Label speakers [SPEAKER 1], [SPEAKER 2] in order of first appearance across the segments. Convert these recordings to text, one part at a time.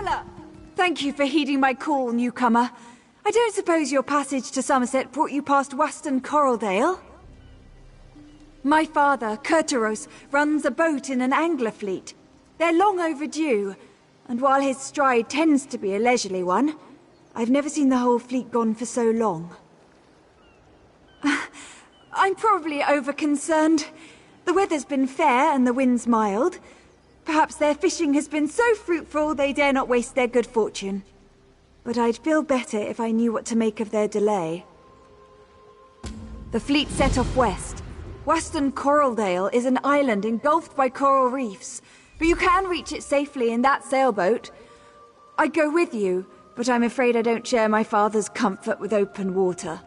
[SPEAKER 1] traveller! Thank you for heeding my call, newcomer. I don't suppose your passage to Summerset brought you past Weston Coraldale? My father, Curteros, runs a boat in an angler fleet. They're long overdue, and while his stride tends to be a leisurely one, I've never seen the whole fleet gone for so long. I'm probably over-concerned. The weather's been fair and the wind's mild. Perhaps their fishing has been so fruitful they dare not waste their good fortune. But I'd feel better if I knew what to make of their delay. The fleet set off west. Weston Coraldale is an island engulfed by coral reefs, but you can reach it safely in that sailboat. I'd go with you, but I'm afraid I don't share my father's comfort with open water.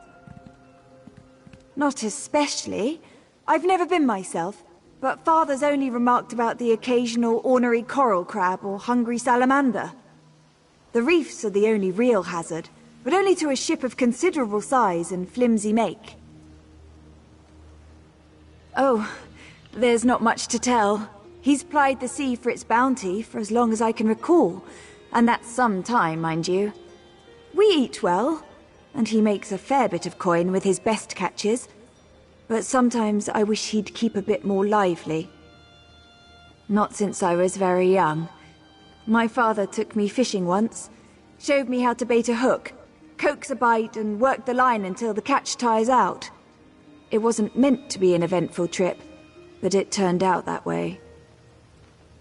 [SPEAKER 1] Not especially. I've never been myself, but Father's only remarked about the occasional ornery coral crab or hungry salamander. The reefs are the only real hazard, but only to a ship of considerable size and flimsy make. Oh, there's not much to tell. He's plied the sea for its bounty for as long as I can recall, and that's some time, mind you. We eat well, and he makes a fair bit of coin with his best catches. But sometimes I wish he'd keep a bit more lively. Not since I was very young. My father took me fishing once, showed me how to bait a hook, coax a bite and work the line until the catch tires out. It wasn't meant to be an eventful trip, but it turned out that way.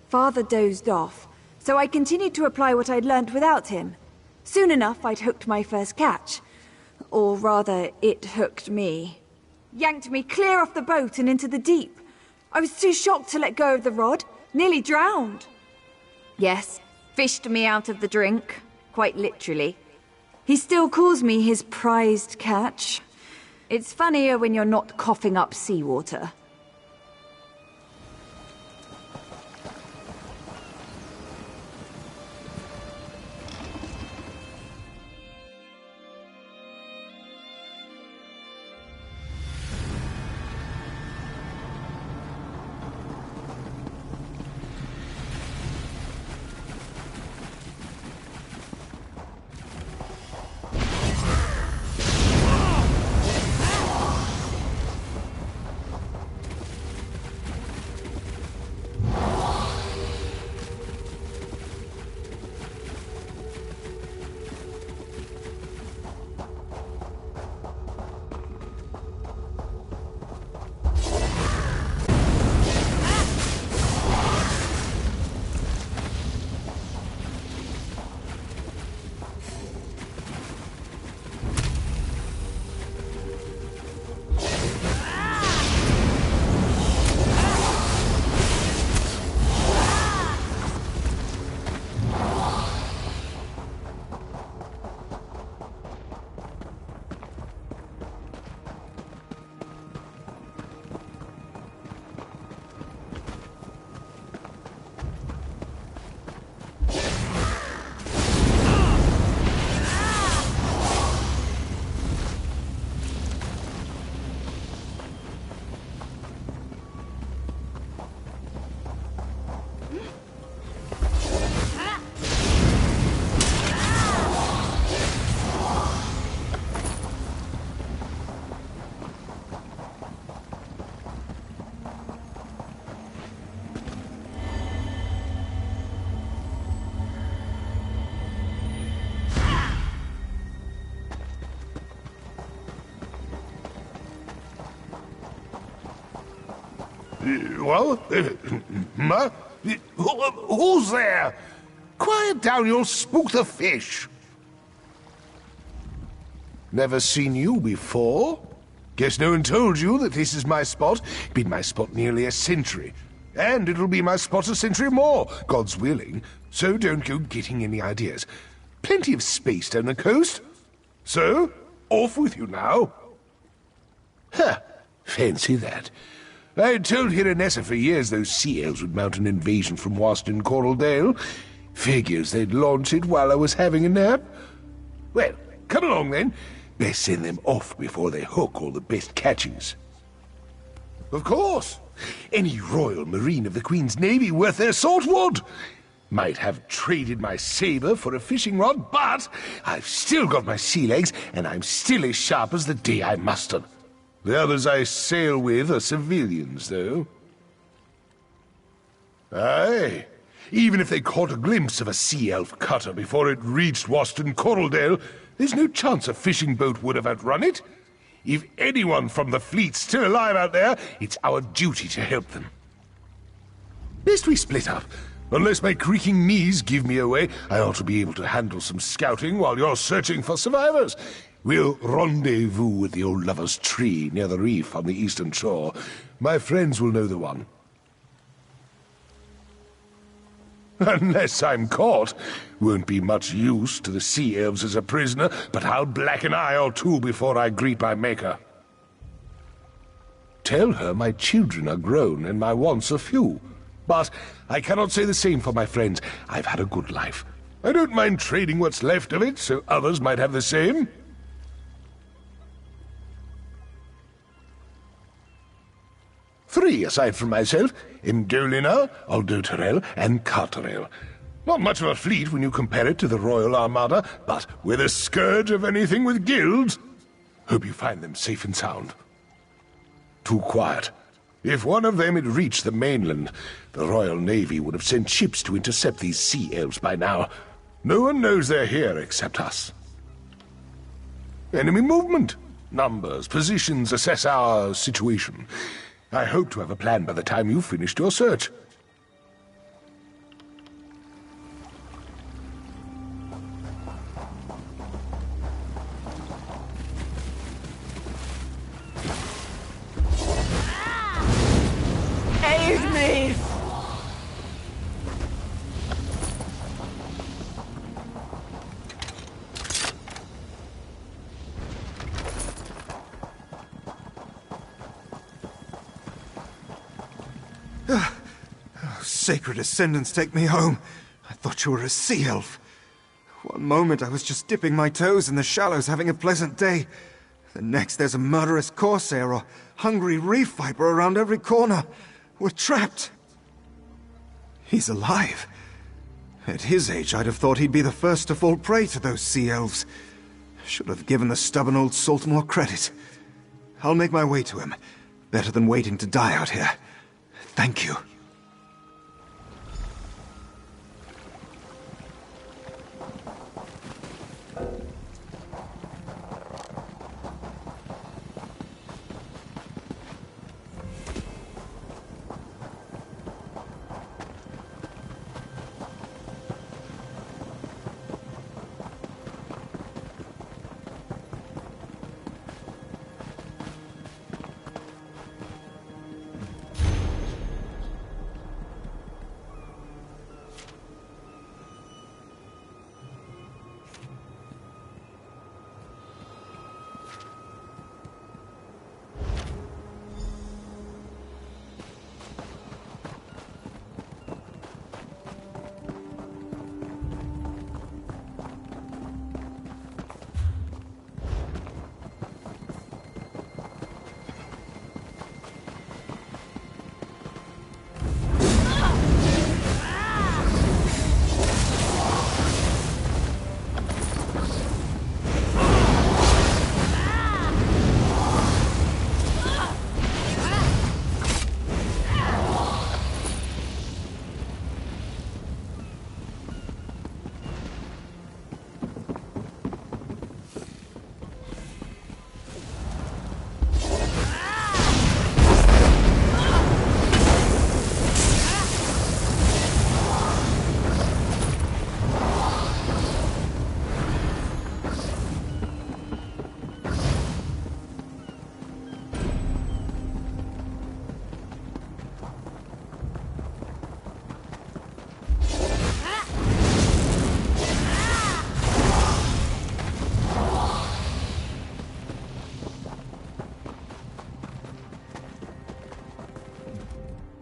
[SPEAKER 1] Father dozed off, so I continued to apply what I'd learnt without him. Soon enough I'd hooked my first catch. Or rather, it hooked me. Yanked me clear off the boat and into the deep. I was too shocked to let go of the rod, nearly drowned. Yes, fished me out of the drink, quite literally. He still calls me his prized catch. It's funnier when you're not coughing up seawater.
[SPEAKER 2] Well, who's there? Quiet down, you'll spook the fish. Never seen you before? Guess no one told you that this is my spot. Been my spot nearly a century. And it'll be my spot a century more, God's willing. So don't go getting any ideas. Plenty of space down the coast. So, off with you now. Huh, fancy that. I told Hiranessa for years those sea elves would mount an invasion from Weston Coraldale. Figures they'd launch it while I was having a nap. Well, come along then. Best send them off before they hook all the best catches. Of course. Any Royal Marine of the Queen's Navy worth their salt would. Might have traded my saber for a fishing rod, but I've still got my sea legs, and I'm still as sharp as the day I mustered. The others I sail with are civilians, though. Aye. Even if they caught a glimpse of a sea elf cutter before it reached Waston Coraldale, there's no chance a fishing boat would have outrun it. If anyone from the fleet's still alive out there, it's our duty to help them. Best we split up. Unless my creaking knees give me away, I ought to be able to handle some scouting while you're searching for survivors. We'll rendezvous at the old lover's tree near the reef on the eastern shore. My friends will know the one. Unless I'm caught. Won't be much use to the sea elves as a prisoner, but I'll black an eye or two before I greet my maker. Tell her my children are grown and my wants are few. But I cannot say the same for my friends. I've had a good life. I don't mind trading what's left of it, so others might have the same. Three, aside from myself: Imdolina, Aldoterel, and Carterel. Not much of a fleet when you compare it to the Royal Armada, but we're the scourge of anything with guilds. Hope you find them safe and sound. Too quiet. If one of them had reached the mainland, the Royal Navy would have sent ships to intercept these sea elves by now. No one knows they're here except us. Enemy movement. Numbers, positions, assess our situation. I hope to have a plan by the time you've finished your search.
[SPEAKER 1] Save me!
[SPEAKER 3] Sacred Ascendants, take me home. I thought you were a sea elf. One moment I was just dipping my toes in the shallows having a pleasant day. The next there's a murderous corsair or hungry reef viper around every corner. We're trapped. He's alive. At his age, I'd have thought he'd be the first to fall prey to those sea elves. Should have given the stubborn old salt more credit. I'll make my way to him. Better than waiting to die out here. Thank you.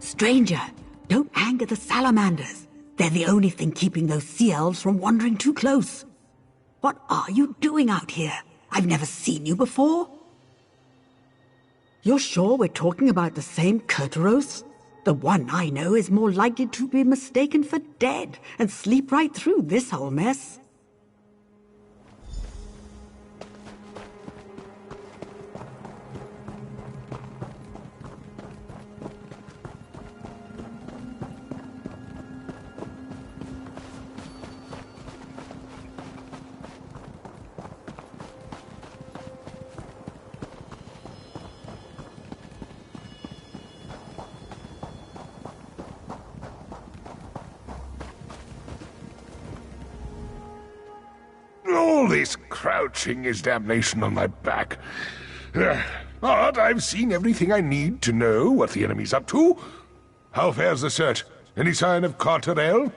[SPEAKER 4] Stranger, don't anger the salamanders. They're the only thing keeping those sea elves from wandering too close. What are you doing out here? I've never seen you before. You're sure we're talking about the same Kurtaros? The one I know is more likely to be mistaken for dead and sleep right through this whole mess.
[SPEAKER 2] All this crouching is damnation on my back. But I've seen everything I need to know what the enemy's up to. How fares the search? Any sign of Carterel?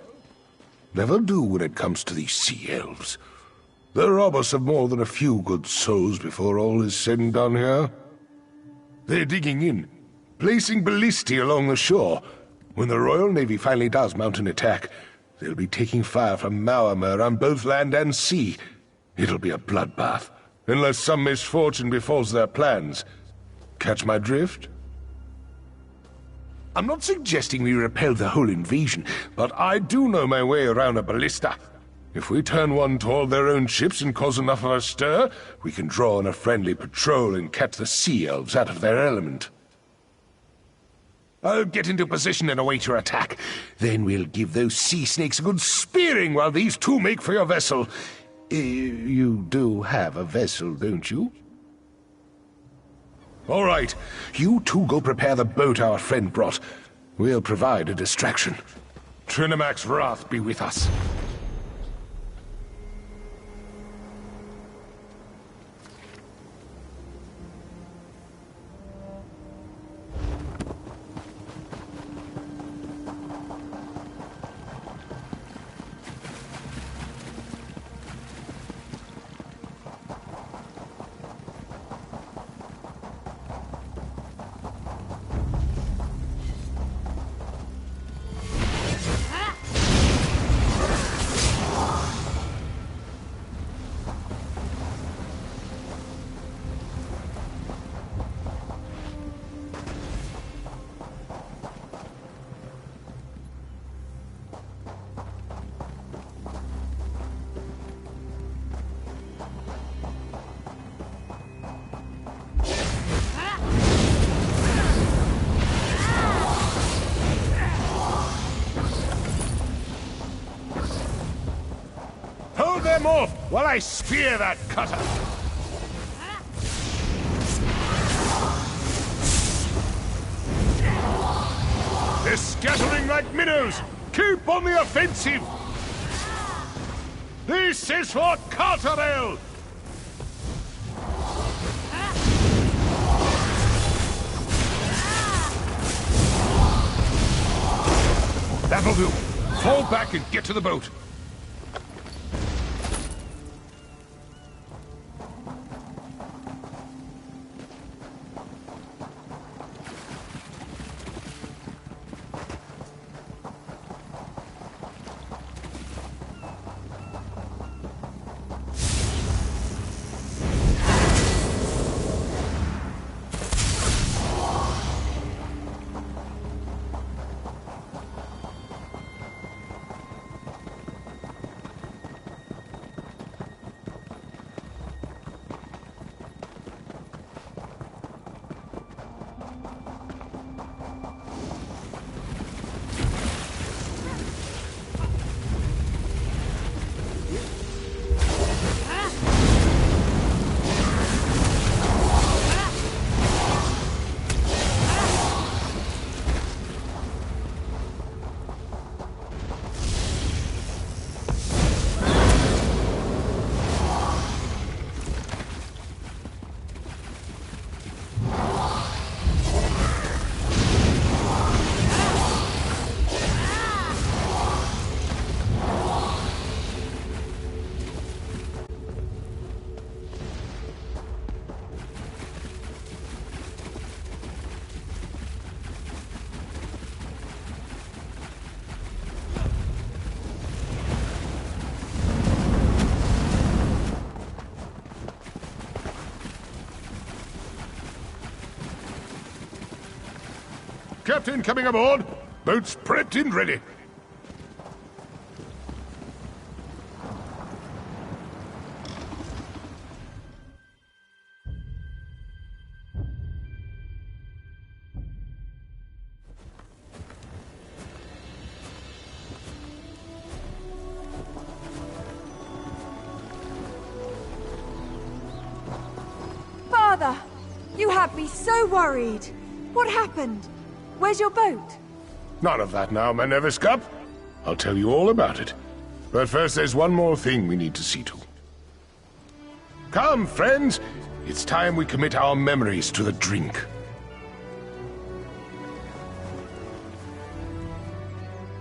[SPEAKER 2] Never do when it comes to these sea elves. They'll rob us of more than a few good souls before all is said and done here. They're digging in, placing ballistae along the shore. When the Royal Navy finally does mount an attack, they'll be taking fire from Maormer on both land and sea. It'll be a bloodbath, unless some misfortune befalls their plans. Catch my drift? I'm not suggesting we repel the whole invasion, but I do know my way around a ballista. If we turn one toward their own ships and cause enough of a stir, we can draw on a friendly patrol and catch the sea elves out of their element. I'll get into position and await your attack. Then we'll give those sea snakes a good spearing while these two make for your vessel. You do have a vessel, don't you? All right. You two go prepare the boat our friend brought. We'll provide a distraction. Trinamac's wrath be with us. Hold them off while I spear that cutter! They're scattering like minnows! Keep on the offensive! This is for Carterel! That'll do. Fall back and get to the boat. captain coming aboard. Boats prepped and ready.
[SPEAKER 1] Father! You have me so worried. What happened? Where's your boat?
[SPEAKER 2] None of that now, my nervous cup. I'll tell you all about it. But first, there's one more thing we need to see to. Come, friends. It's time we commit our memories to the drink.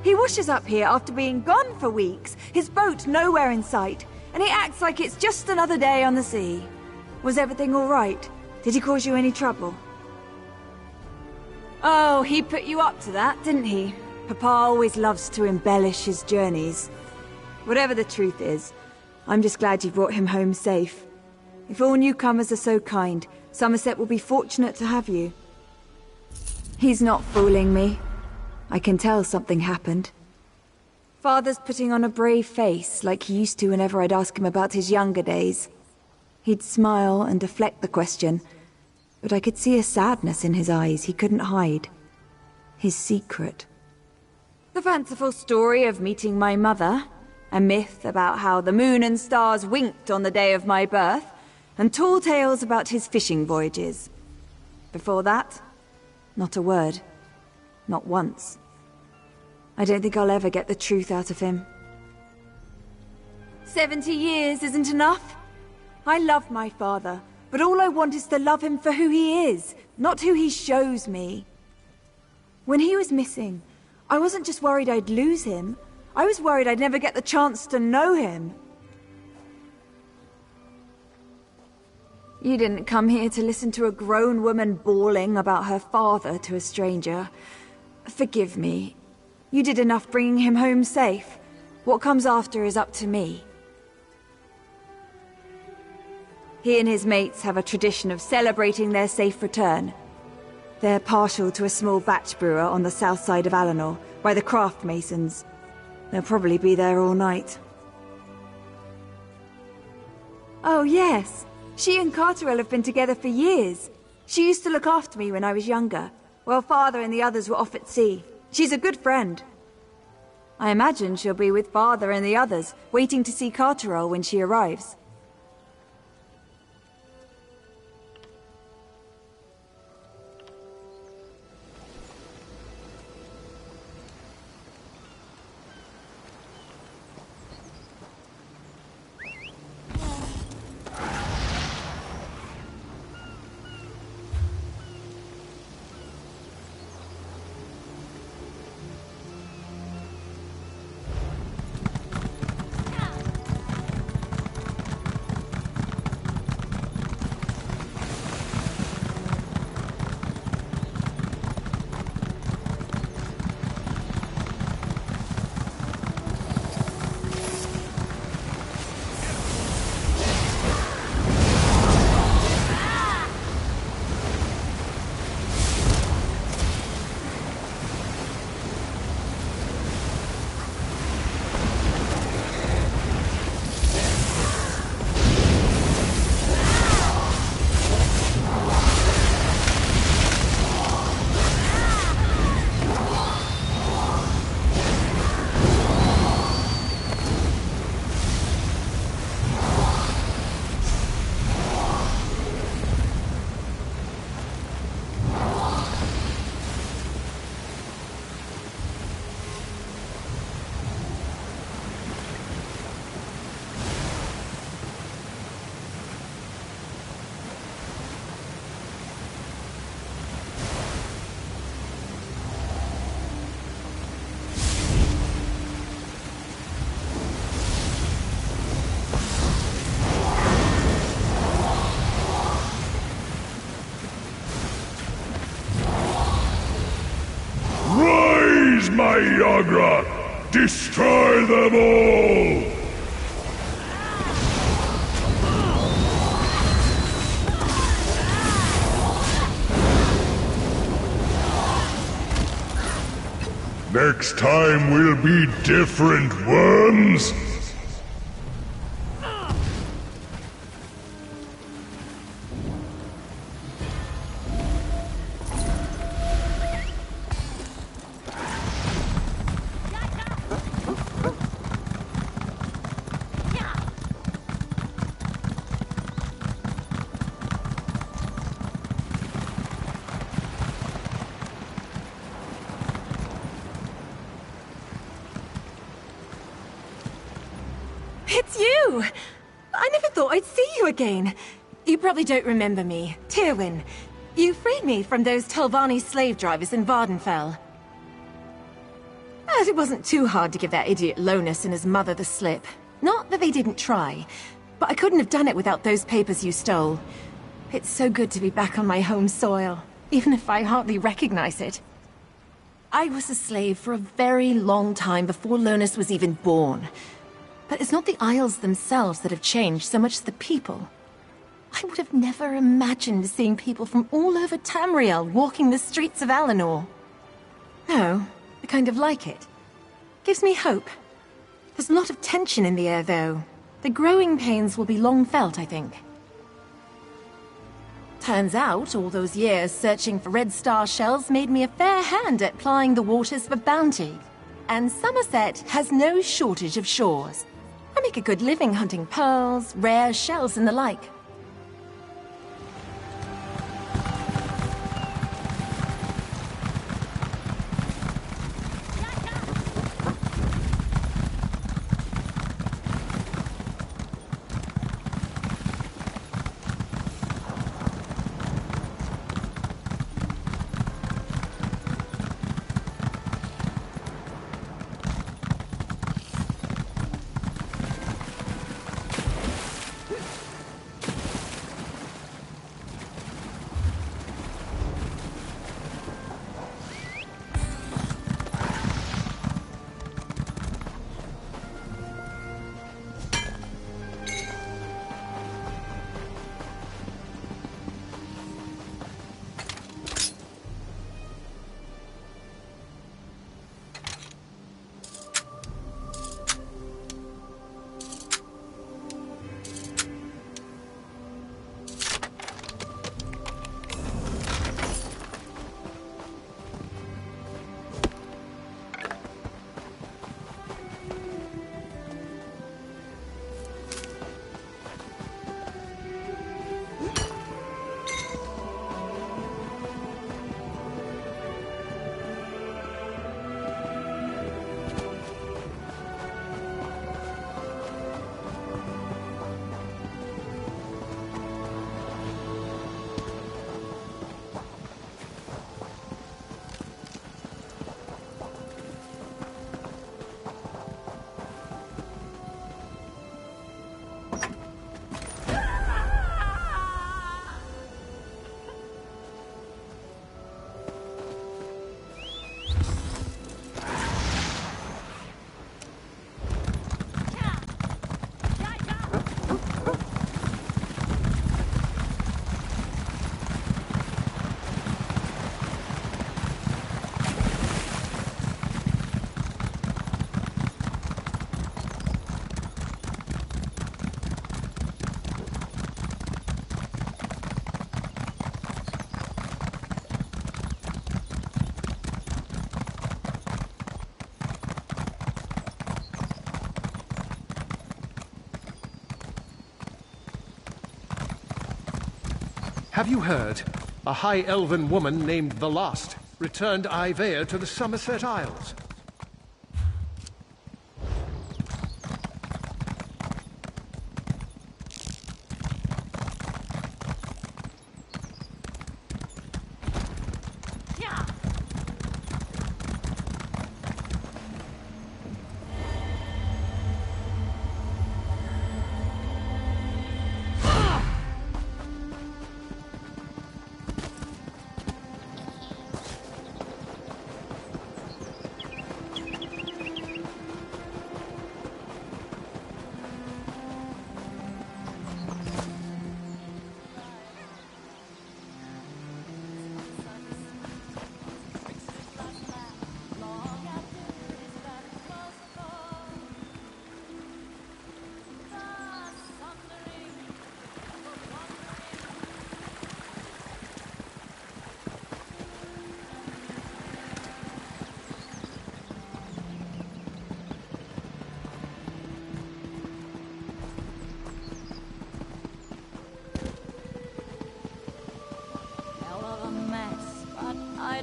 [SPEAKER 1] He washes up here after being gone for weeks, his boat nowhere in sight, and he acts like it's just another day on the sea. Was everything all right? Did he cause you any trouble? Oh, he put you up to that, didn't he? Papa always loves to embellish his journeys. Whatever the truth is, I'm just glad you brought him home safe. If all newcomers are so kind, Summerset will be fortunate to have you. He's not fooling me. I can tell something happened. Father's putting on a brave face, like he used to whenever I'd ask him about his younger days. He'd smile and deflect the question, but I could see a sadness in his eyes he couldn't hide. His secret. The fanciful story of meeting my mother, a myth about how the moon and stars winked on the day of my birth, and tall tales about his fishing voyages. Before that, not a word. Not once. I don't think I'll ever get the truth out of him. 70 years isn't enough. I love my father, but all I want is to love him for who he is, not who he shows me. When he was missing, I wasn't just worried I'd lose him. I was worried I'd never get the chance to know him. You didn't come here to listen to a grown woman bawling about her father to a stranger. Forgive me. You did enough bringing him home safe. What comes after is up to me. He and his mates have a tradition of celebrating their safe return. They're partial to a small batch brewer on the south side of Alinor, by the craft masons. They'll probably be there all night. Oh, yes. She and Carterell have been together for years. She used to look after me when I was younger, while Father and the others were off at sea. She's a good friend. I imagine she'll be with Father and the others, waiting to see Carterell when she arrives.
[SPEAKER 2] My Yagra! Destroy them all!
[SPEAKER 5] Next time we'll be different ones.
[SPEAKER 6] It's you! I never thought I'd see you again. You probably don't remember me. Tyrwin. You freed me from those Telvanni slave drivers in Vardenfell. It wasn't too hard to give that idiot Lonus and his mother the slip. Not that they didn't try, but I couldn't have done it without those papers you stole. It's so good to be back on my home soil, even if I hardly recognize it. I was a slave for a very long time before Lonus was even born. But it's not the Isles themselves that have changed so much as the people. I would have never imagined seeing people from all over Tamriel walking the streets of Alinor. No, I kind of like it. Gives me hope. There's a lot of tension in the air, though. The growing pains will be long felt, I think. Turns out, all those years searching for Red Star shells made me a fair hand at plying the waters for bounty. And Summerset has no shortage of shores. I make a good living hunting pearls, rare shells, and the like.
[SPEAKER 7] Have you heard? A high elven woman named the Lost returned Ivea to the Summerset Isles.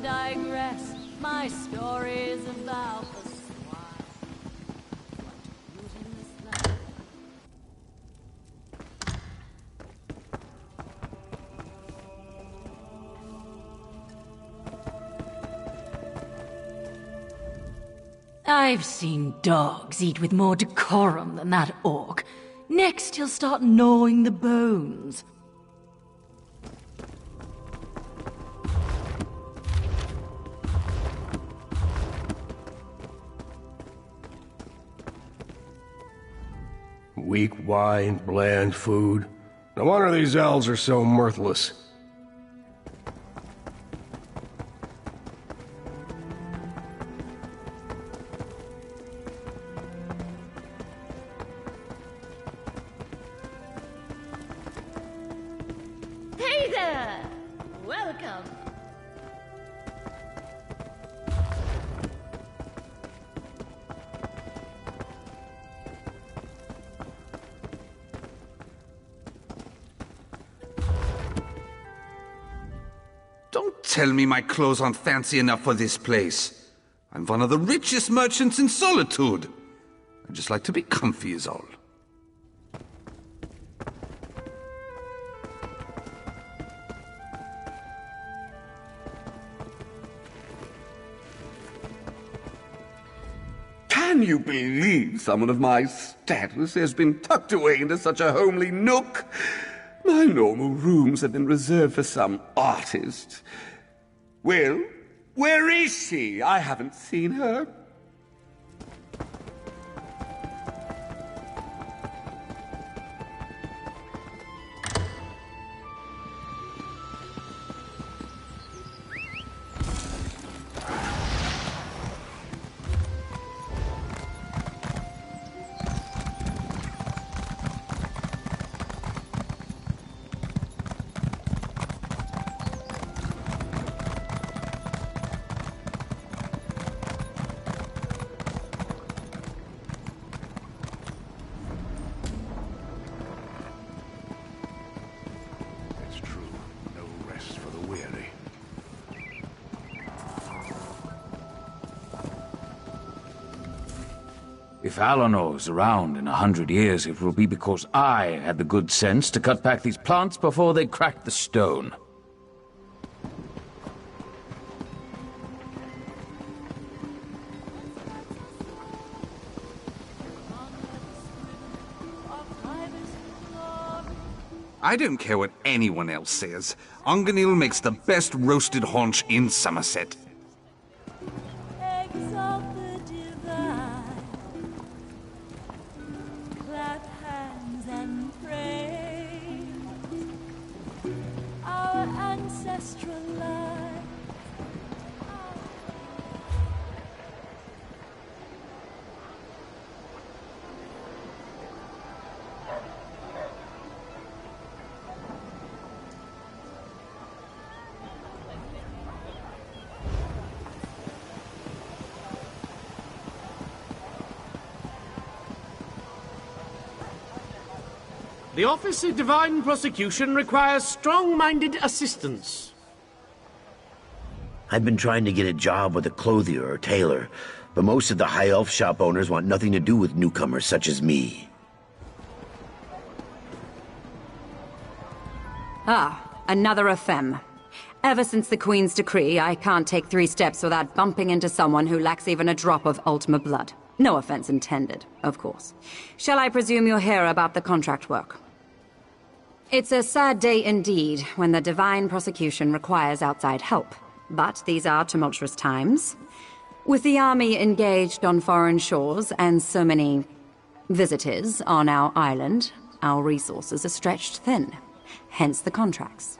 [SPEAKER 8] digress. My story's about the swine. What to put in this land?
[SPEAKER 9] I've seen dogs eat with more decorum than that orc. Next, he'll start gnawing the bones.
[SPEAKER 10] Weak wine, bland food. No wonder these elves are so mirthless.
[SPEAKER 8] Hey there! Welcome!
[SPEAKER 11] Don't tell me my clothes aren't fancy enough for this place. I'm one of the richest merchants in Solitude. I just like to be comfy is all. Can you believe someone of my status has been tucked away into such a homely nook? My normal rooms have been reserved for some artist. Well, where is she? I haven't seen her.
[SPEAKER 2] It's true. No rest for the weary.
[SPEAKER 12] If Alanor's around in 100 years, it will be because I had the good sense to cut back these plants before they cracked the stone.
[SPEAKER 11] I don't care what anyone else says. Unganil makes the best roasted haunch in Summerset.
[SPEAKER 8] Exalt the divine. Clap hands and praise our ancestral life.
[SPEAKER 7] The Office of Divine Prosecution requires strong-minded assistance.
[SPEAKER 13] I've been trying to get a job with a clothier or tailor, but most of the High Elf shop owners want nothing to do with newcomers such as me.
[SPEAKER 14] Ah, another effemme. Ever since the Queen's decree, I can't take 3 steps without bumping into someone who lacks even a drop of Ultima blood. No offense intended, of course. Shall I presume you'll hear about the contract work? It's a sad day indeed when the Divine Prosecution requires outside help. But these are tumultuous times. With the army engaged on foreign shores and so many visitors on our island, our resources are stretched thin. Hence the contracts.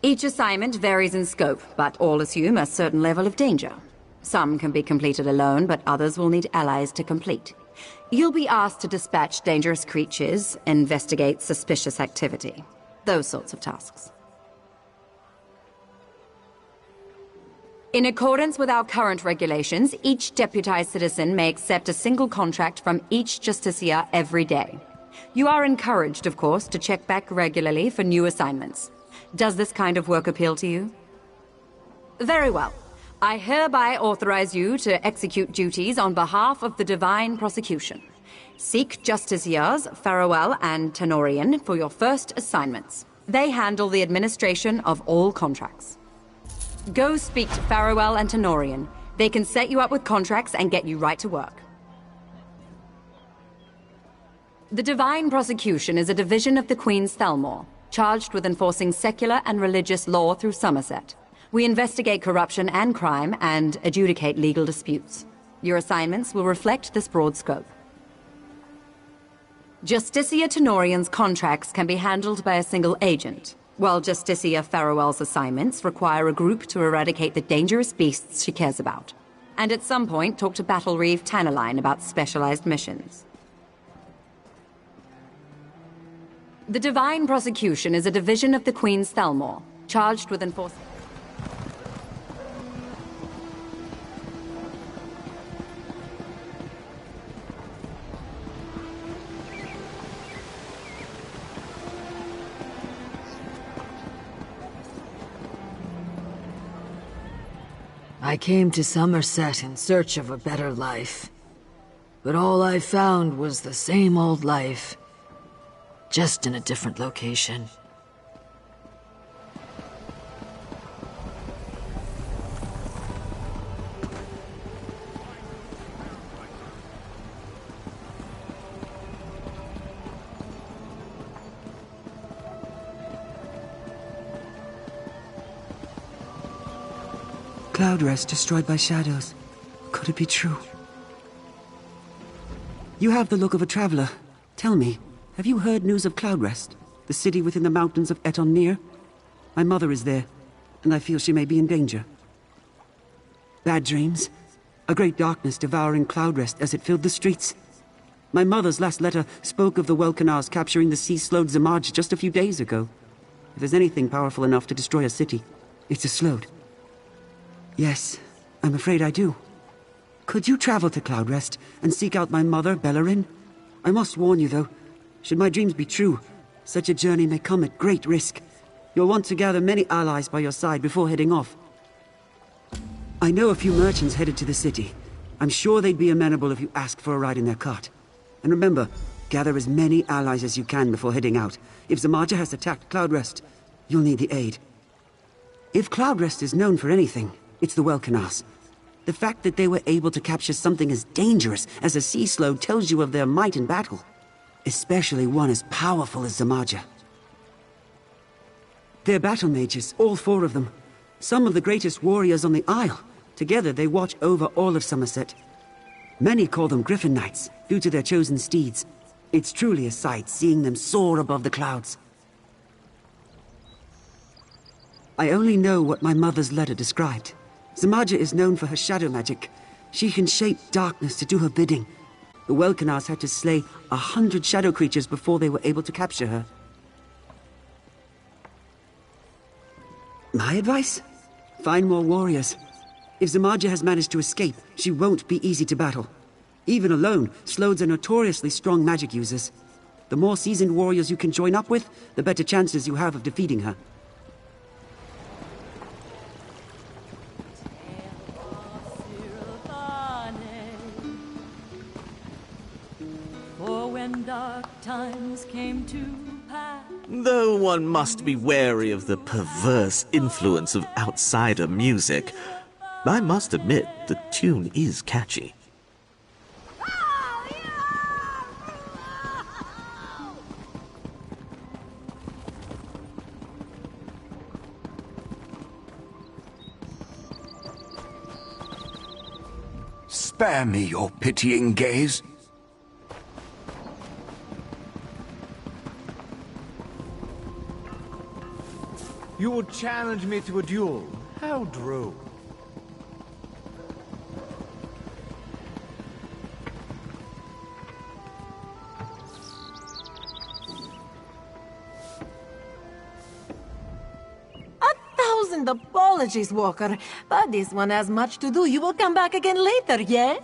[SPEAKER 14] Each assignment varies in scope, but all assume a certain level of danger. Some can be completed alone, but others will need allies to complete. You'll be asked to dispatch dangerous creatures, investigate suspicious activity. Those sorts of tasks. In accordance with our current regulations, each deputized citizen may accept a single contract from each justiciar every day. You are encouraged, of course, to check back regularly for new assignments. Does this kind of work appeal to you? Very well. I hereby authorize you to execute duties on behalf of the Divine Prosecution. Seek Justiciars Farewell and Tenorian for your first assignments. They handle the administration of all contracts. Go speak to Farewell and Tenorian. They can set you up with contracts and get you right to work. The Divine Prosecution is a division of the Queen's Thelmore, charged with enforcing secular and religious law through Summerset. We investigate corruption and crime and adjudicate legal disputes. Your assignments will reflect this broad scope. Justicia Tenorian's contracts can be handled by a single agent, while Justicia Farewell's assignments require a group to eradicate the dangerous beasts she cares about. And at some point, talk to Battle Reeve Tannerline about specialized missions. The Divine Prosecution is a division of the Queen's Thelmore, charged with enforcing...
[SPEAKER 15] I came to Summerset in search of a better life. But all I found was the same old life, just in a different location.
[SPEAKER 16] Cloudrest destroyed by shadows. Could it be true? You have the look of a traveler. Tell me, have you heard news of Cloudrest, the city within the mountains of Eton-Nir? My mother is there, and I feel she may be in danger. Bad dreams? A great darkness devouring Cloudrest as it filled the streets. My mother's last letter spoke of the Welkanars capturing the sea-slowed Zamaj just a few days ago. If there's anything powerful enough to destroy a city, it's a slowed. Yes, I'm afraid I do. Could you travel to Cloudrest and seek out my mother, Bellerin? I must warn you, though, should my dreams be true, such a journey may come at great risk. You'll want to gather many allies by your side before heading off. I know a few merchants headed to the city. I'm sure they'd be amenable if you asked for a ride in their cart. And remember, gather as many allies as you can before heading out. If Zamaja has attacked Cloudrest, you'll need the aid. If Cloudrest is known for anything, it's the Welkanars. The fact that they were able to capture something as dangerous as a sea slow tells you of their might in battle. Especially one as powerful as Zamaja. They're battle mages, all four of them. Some of the greatest warriors on the Isle. Together they watch over all of Summerset. Many call them Griffin Knights, due to their chosen steeds. It's truly a sight seeing them soar above the clouds. I only know what my mother's letter described. Zamaja is known for her shadow magic. She can shape darkness to do her bidding. The Welkanars had to slay 100 shadow creatures before they were able to capture her. My advice? Find more warriors. If Zamaja has managed to escape, she won't be easy to battle. Even alone, Slodes are notoriously strong magic users. The more seasoned warriors you can join up with, the better chances you have of defeating her.
[SPEAKER 8] For when dark times came to pass.
[SPEAKER 17] Though one must be wary of the perverse influence of outsider music, I must admit the tune is catchy.
[SPEAKER 2] Spare me your pitying gaze.
[SPEAKER 18] You would challenge me to a duel. How droll.
[SPEAKER 6] Apologies, Walker, but this one has much to do. You will come back again later, yes?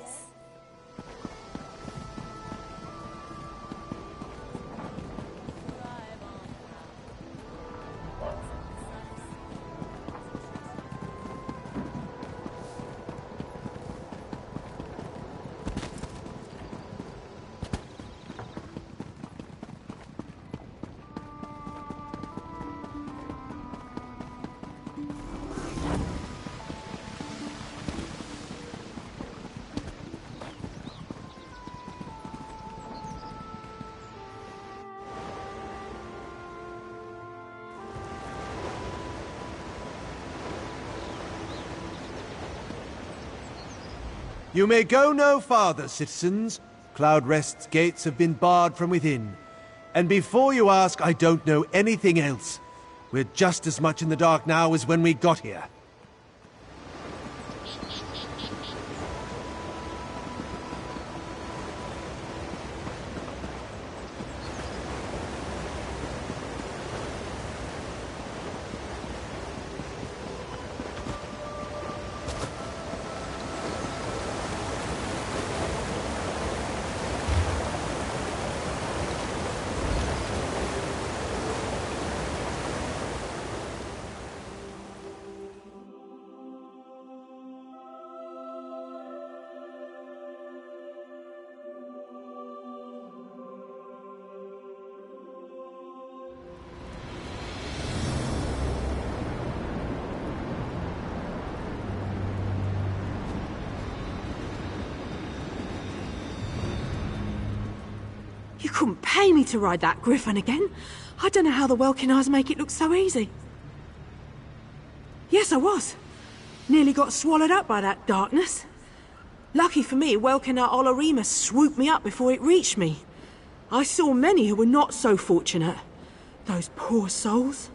[SPEAKER 18] You may go no farther, citizens. Cloudrest's gates have been barred from within. And before you ask, I don't know anything else. We're just as much in the dark now as when we got here.
[SPEAKER 19] You couldn't pay me to ride that griffin again. I don't know how the Welkinars make it look so easy. Yes, I was. Nearly got swallowed up by that darkness. Lucky for me, Welkinar Olorima swooped me up before it reached me. I saw many who were not so fortunate. Those poor souls.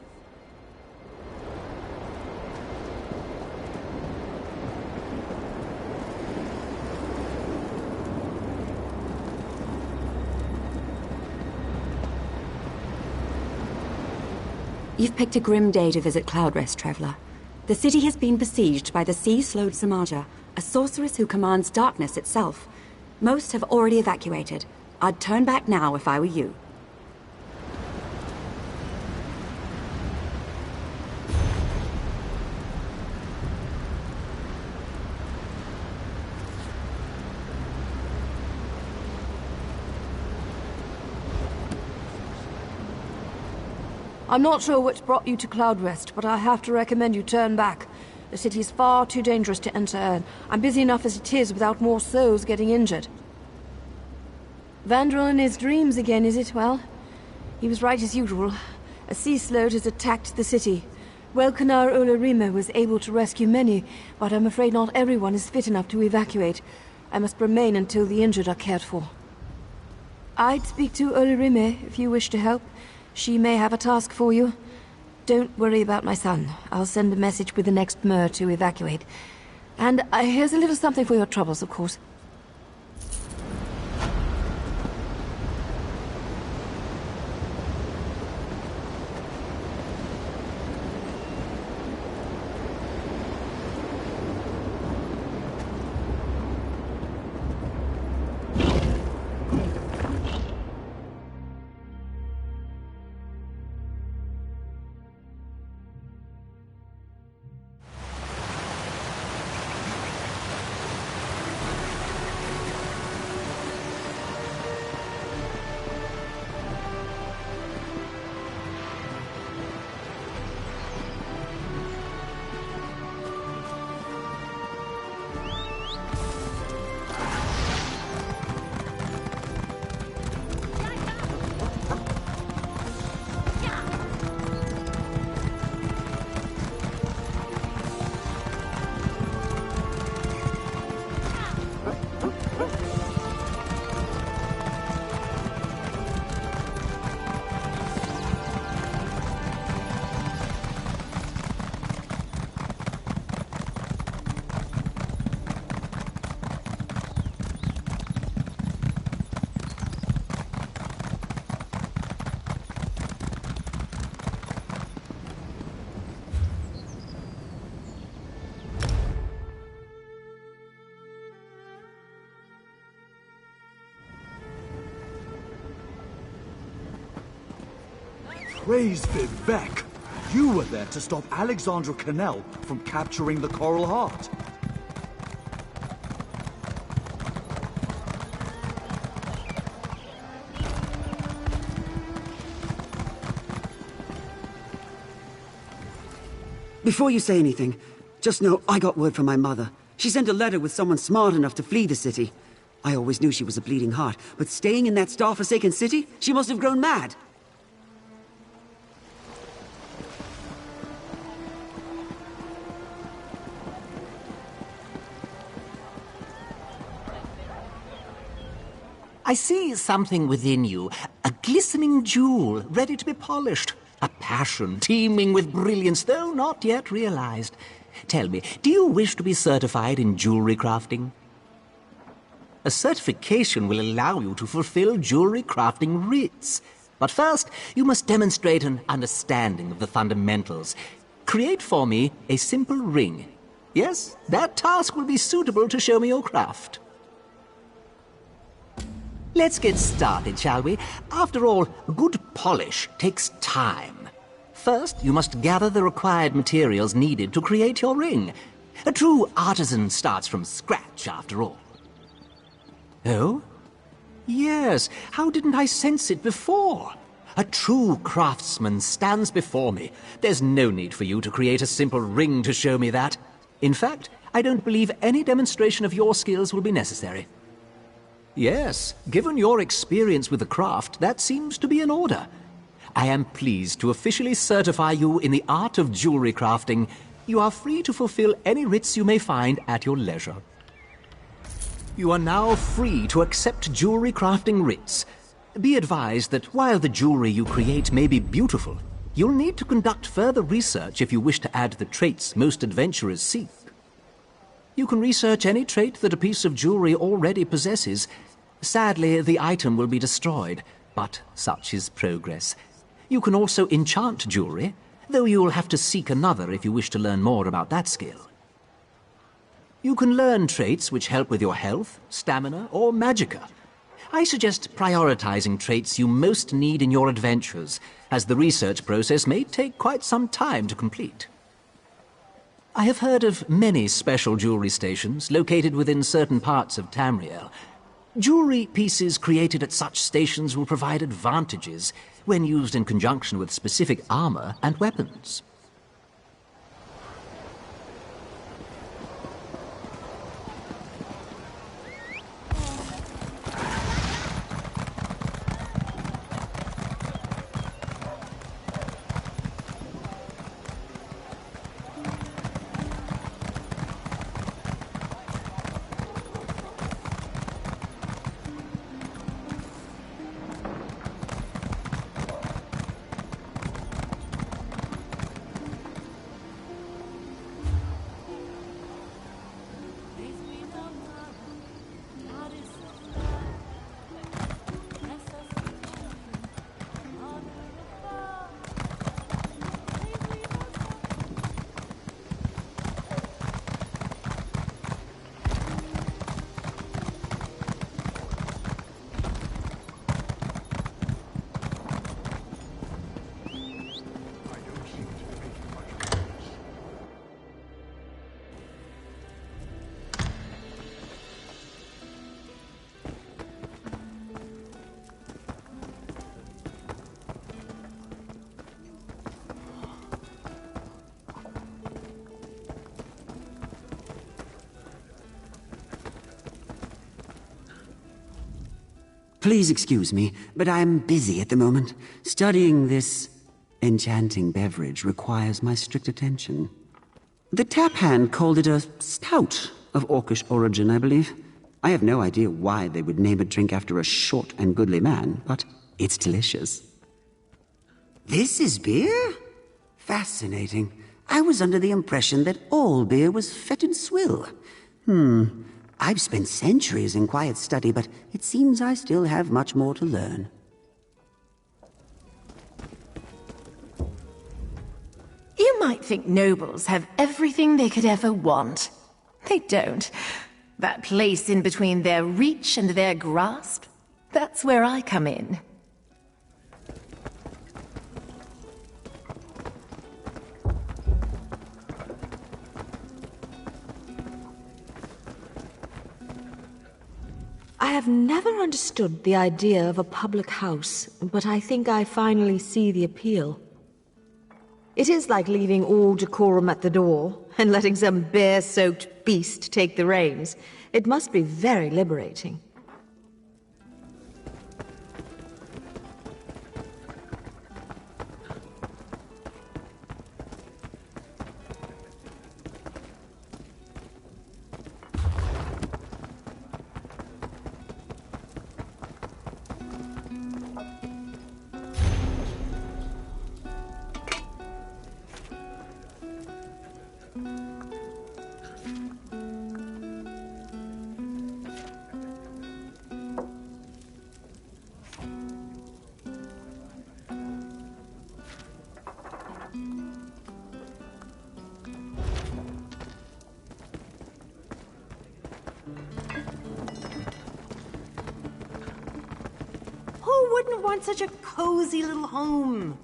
[SPEAKER 14] You've picked a grim day to visit Cloudrest, Traveler. The city has been besieged by the sea-slowed Samaja, a sorceress who commands darkness itself. Most have already evacuated. I'd turn back now if I were you.
[SPEAKER 8] I'm not sure what brought you to Cloudrest, but I have to recommend you turn back. The city is far too dangerous to enter, and I'm busy enough as it is without more souls getting injured. Vandrel in his dreams again, is it? Well, he was right as usual. A sea sloat has attacked the city. Welkinar Olorima was able to rescue many, but I'm afraid not everyone is fit enough to evacuate. I must remain until the injured are cared for. I'd speak to Olorime if you wish to help. She may have a task for you. Don't worry about my son. I'll send a message with the next Mer to evacuate. And here's a little something for your troubles, of course.
[SPEAKER 20] Praise Vivek! You were there to stop Alexandra Cannell from capturing the Coral Heart.
[SPEAKER 16] Before you say anything, just know I got word from my mother. She sent a letter with someone smart enough to flee the city. I always knew she was a bleeding heart, but staying in that star-forsaken city? She must have grown mad.
[SPEAKER 21] I see something within you, a glistening jewel ready to be polished, a passion teeming with brilliance, though not yet realized. Tell me, do you wish to be certified in jewelry crafting? A certification will allow you to fulfill jewelry crafting rites. But first, you must demonstrate an understanding of the fundamentals. Create for me a simple ring. Yes, that task will be suitable to show me your craft. Let's get started, shall we? After all, good polish takes time. First, you must gather the required materials needed to create your ring. A true artisan starts from scratch, after all. Oh? Yes, how didn't I sense it before? A true craftsman stands before me. There's no need for you to create a simple ring to show me that. In fact, I don't believe any demonstration of your skills will be necessary. Yes, given your experience with the craft, that seems to be in order. I am pleased to officially certify you in the art of jewelry crafting. You are free to fulfill any rites you may find at your leisure. You are now free to accept jewelry crafting rites. Be advised that while the jewelry you create may be beautiful, you'll need to conduct further research if you wish to add the traits most adventurers seek. You can research any trait that a piece of jewelry already possesses. Sadly, the item will be destroyed, but such is progress. You can also enchant jewelry, though you'll have to seek another if you wish to learn more about that skill. You can learn traits which help with your health, stamina, or magicka. I suggest prioritizing traits you most need in your adventures, as the research process may take quite some time to complete. I have heard of many special jewelry stations located within certain parts of Tamriel. Jewelry pieces created at such stations will provide advantages when used in conjunction with specific armor and weapons.
[SPEAKER 16] Please excuse me, but I'm busy at the moment. Studying this enchanting beverage requires my strict attention. The tap hand called it a stout of Orcish origin, I believe. I have no idea why they would name a drink after a short and goodly man, but it's delicious. This is beer? Fascinating. I was under the impression that all beer was fetid swill. I've spent centuries in quiet study, but it seems I still have much more to learn.
[SPEAKER 6] You might think nobles have everything they could ever want. They don't. That place in between their reach and their grasp, that's where I come in.
[SPEAKER 8] I have never understood the idea of a public house, but I think I finally see the appeal. It is like leaving all decorum at the door and letting some bear-soaked beast take the reins. It must be very liberating.
[SPEAKER 21] wouldn't want such a cozy little home?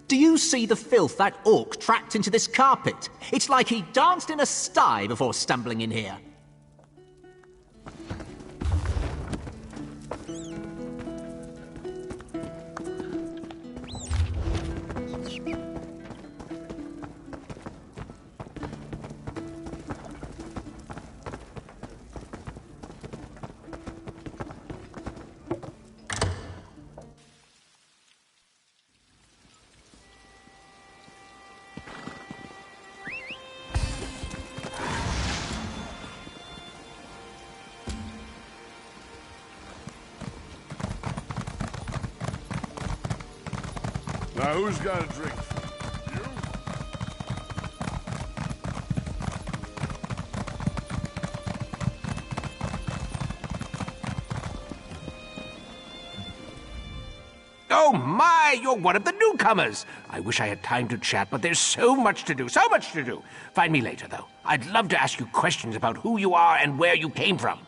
[SPEAKER 21] Do you see the filth that orc tracked into this carpet? It's like he danced in a sty before stumbling in here.
[SPEAKER 5] Now, who's got a drink?
[SPEAKER 3] Oh my, you're one of the newcomers. I wish I had time to chat, but there's so much to do, so much to do. Find me later, though. I'd love to ask you questions about who you are and where you came from.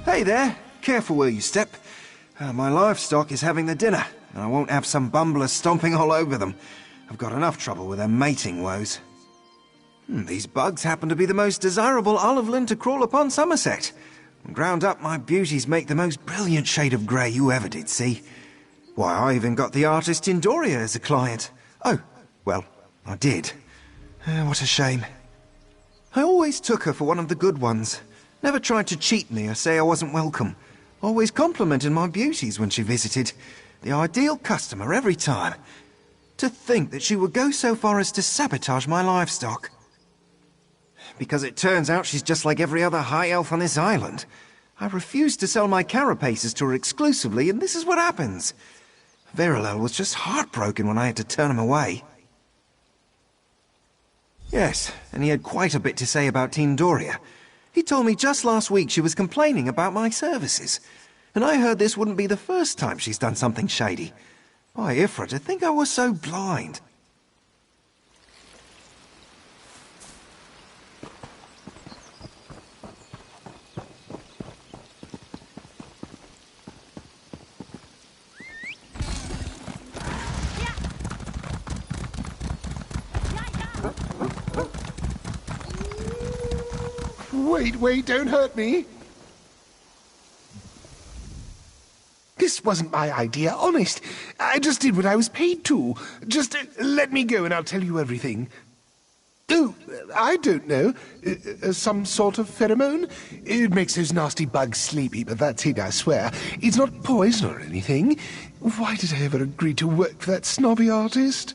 [SPEAKER 22] Hey there, careful where you step. My livestock is having the dinner, and I won't have some bumbler stomping all over them. I've got enough trouble with their mating woes. These bugs happen to be the most desirable olive lint to crawl upon Summerset. Ground up, my beauties make the most brilliant shade of grey you ever did see. Why, I even got the artist Tindoria as a client. Oh, well, I did. What a shame. I always took her for one of the good ones. Never tried to cheat me or say I wasn't welcome. Always complimented my beauties when she visited. The ideal customer every time. To think that she would go so far as to sabotage my livestock. Because it turns out she's just like every other high elf on this island. I refused to sell my carapaces to her exclusively, and this is what happens. Verilel was just heartbroken when I had to turn him away. Yes, and he had quite a bit to say about Tindoria. He told me just last week she was complaining about my services. And I heard this wouldn't be the first time she's done something shady. Why, Ifra, to think I was so blind.
[SPEAKER 2] Wait, don't hurt me. This wasn't my idea, honest. I just did what I was paid to. Just let me go and I'll tell you everything. Oh, I don't know. Some sort of pheromone? It makes those nasty bugs sleepy, but that's it, I swear. It's not poison or anything. Why did I ever agree to work for that snobby artist?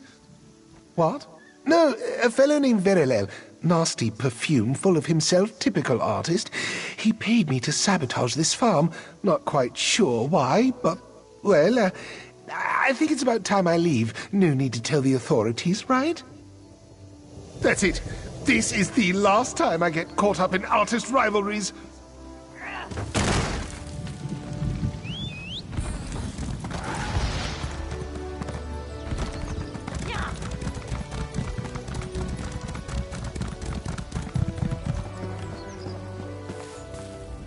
[SPEAKER 2] What? No, a fellow named Verilel. Nasty perfume, full of himself, typical artist. He paid me to sabotage this farm. Not quite sure why, but, well, I think it's about time I leave. No need to tell the authorities, right? That's it. This is the last time I get caught up in artist rivalries.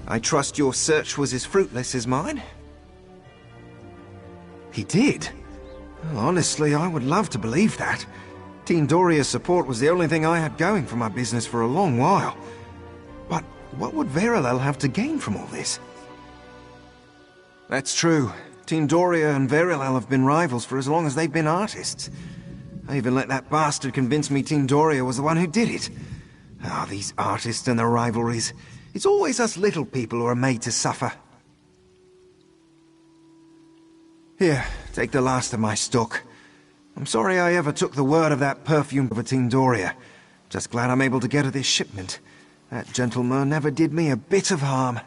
[SPEAKER 22] I trust your search was as fruitless as mine? He did? Honestly, I would love to believe that. Tindoria's support was the only thing I had going for my business for a long while. But what would Verilel have to gain from all this? That's true. Doria and Verilal have been rivals for as long as they've been artists. I even let that bastard convince me Doria was the one who did it. Ah, these artists and their rivalries. It's always us little people who are made to suffer. Here, take the last of my stock. I'm sorry I ever took the word of that perfume for Doria. Just glad I'm able to get her this shipment. That gentleman never did me a bit of harm.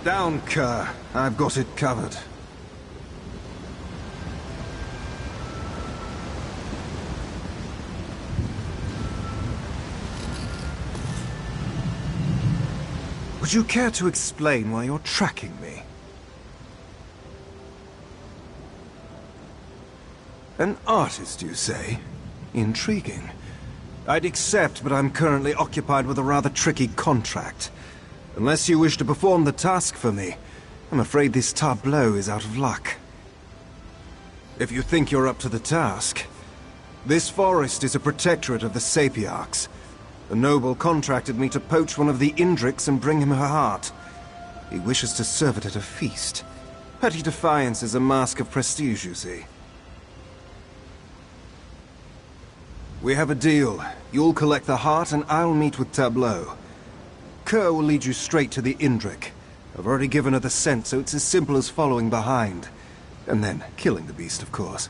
[SPEAKER 22] Down, Kerr. I've got it covered. Would you care to explain why you're tracking me? An artist, you say? Intriguing. I'd accept, but I'm currently occupied with a rather tricky contract. Unless you wish to perform the task for me, I'm afraid this tableau is out of luck. If you think you're up to the task, this forest is a protectorate of the Sapiarchs. A noble contracted me to poach one of the Indrics and bring him her heart. He wishes to serve it at a feast. Petty defiance is a mask of prestige, you see. We have a deal. You'll collect the heart and I'll meet with Tableau. Kerr will lead you straight to the Indrik. I've already given her the scent, so it's as simple as following behind. And then killing the beast, of course.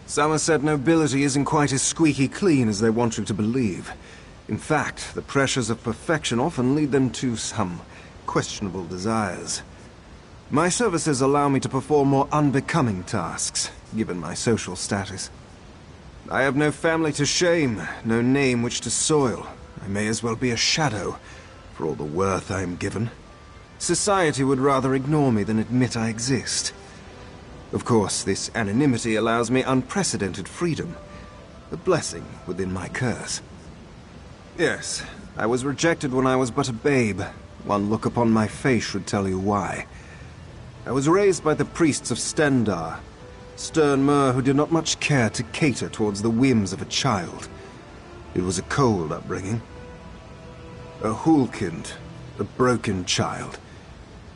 [SPEAKER 22] Summerset nobility isn't quite as squeaky clean as they want you to believe. In fact, the pressures of perfection often lead them to some questionable desires. My services allow me to perform more unbecoming tasks, given my social status. I have no family to shame, no name which to soil. I may as well be a shadow, for all the worth I am given. Society would rather ignore me than admit I exist. Of course, this anonymity allows me unprecedented freedom. A blessing within my curse. Yes, I was rejected when I was but a babe. One look upon my face should tell you why. I was raised by the priests of Stendar, stern mer who did not much care to cater towards the whims of a child. It was a cold upbringing. A hulkind, a broken child.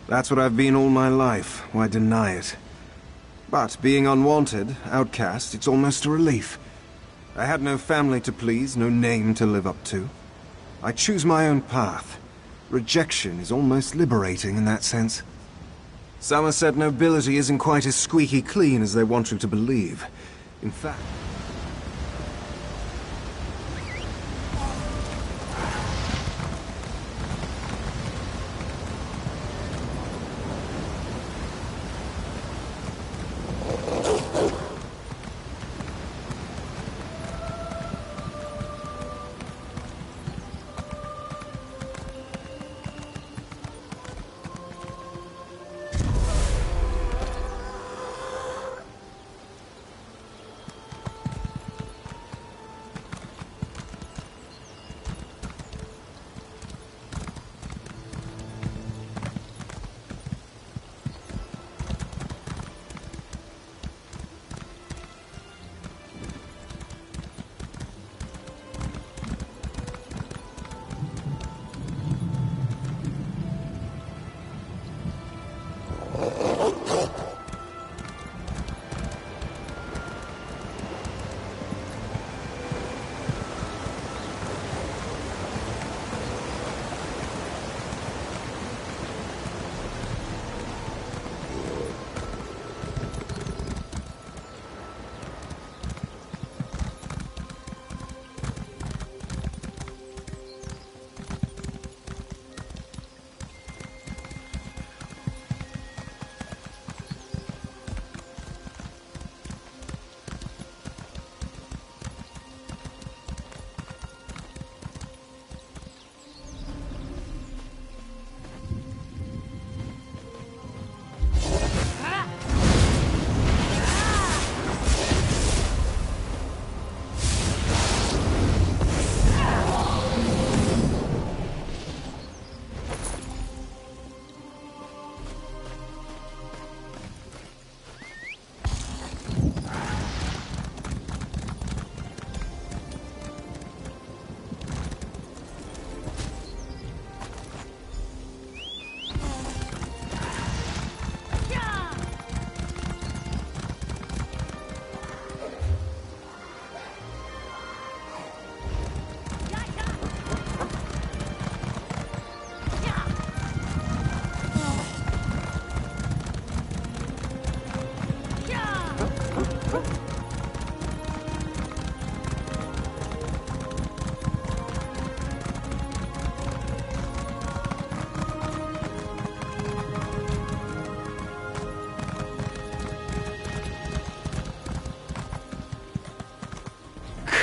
[SPEAKER 22] That's what I've been all my life, why deny it? But being unwanted, outcast, it's almost a relief. I had no family to please, no name to live up to. I choose my own path. Rejection is almost liberating in that sense. Summerset nobility isn't quite as squeaky clean as they want you to believe. In fact...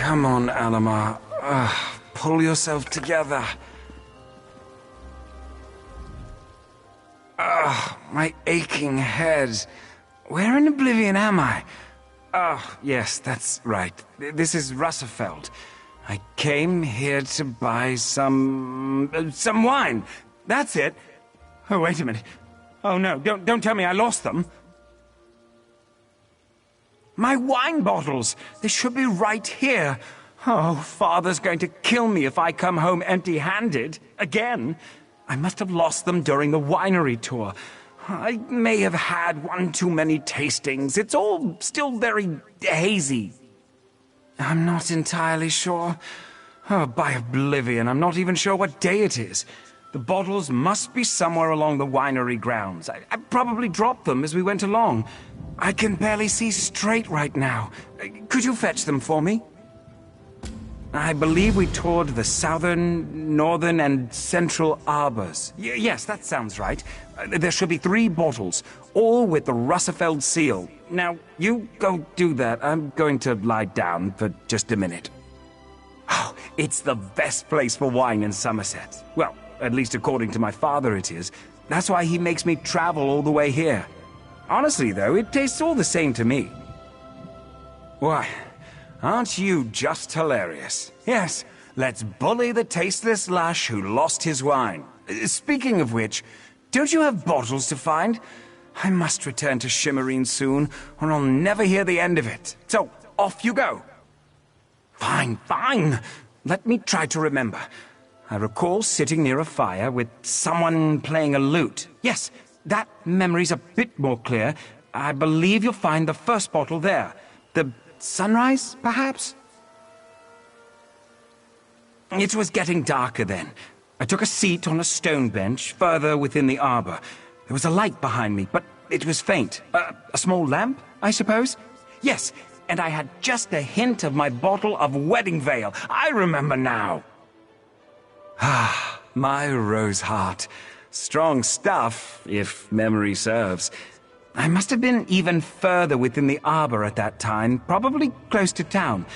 [SPEAKER 12] Come on, Alamar. Pull yourself together. My aching head. Where in oblivion am I? Oh, yes, that's right. This is Russefeld. I came here to buy some wine. That's it. Oh, wait a minute. Oh, no, don't tell me I lost them. My wine bottles! They should be right here. Oh, Father's going to kill me if I come home empty-handed. Again. I must have lost them during the winery tour. I may have had one too many tastings. It's all still very hazy. I'm not entirely sure. Oh, by oblivion, I'm not even sure what day it is. The bottles must be somewhere along the winery grounds. I probably dropped them as we went along. I can barely see straight right now. Could you fetch them for me? I believe we toured the southern, northern, and central arbors. Yes, that sounds right. There should be 3 bottles, all with the Russefeld seal. Now, you go do that. I'm going to lie down for just a minute. Oh, it's the best place for wine in Summerset. Well, at least according to my father it is. That's why he makes me travel all the way here. Honestly, though, it tastes all the same to me. Why, aren't you just hilarious? Yes, let's bully the tasteless lush who lost his wine. Speaking of which, don't you have bottles to find? I must return to Shimmerine soon, or I'll never hear the end of it. So, off you go. Fine, fine. Let me try to remember. I recall sitting near a fire with someone playing a lute. Yes, that memory's a bit more clear. I believe you'll find the first bottle there. The sunrise, perhaps? It was getting darker then. I took a seat on a stone bench further within the arbor. There was a light behind me, but it was faint. A small lamp, I suppose? Yes, and I had just a hint of my bottle of wedding veil. I remember now. Ah, my rose heart. Strong stuff, if memory serves. I must have been even further within the arbor at that time, probably close to town.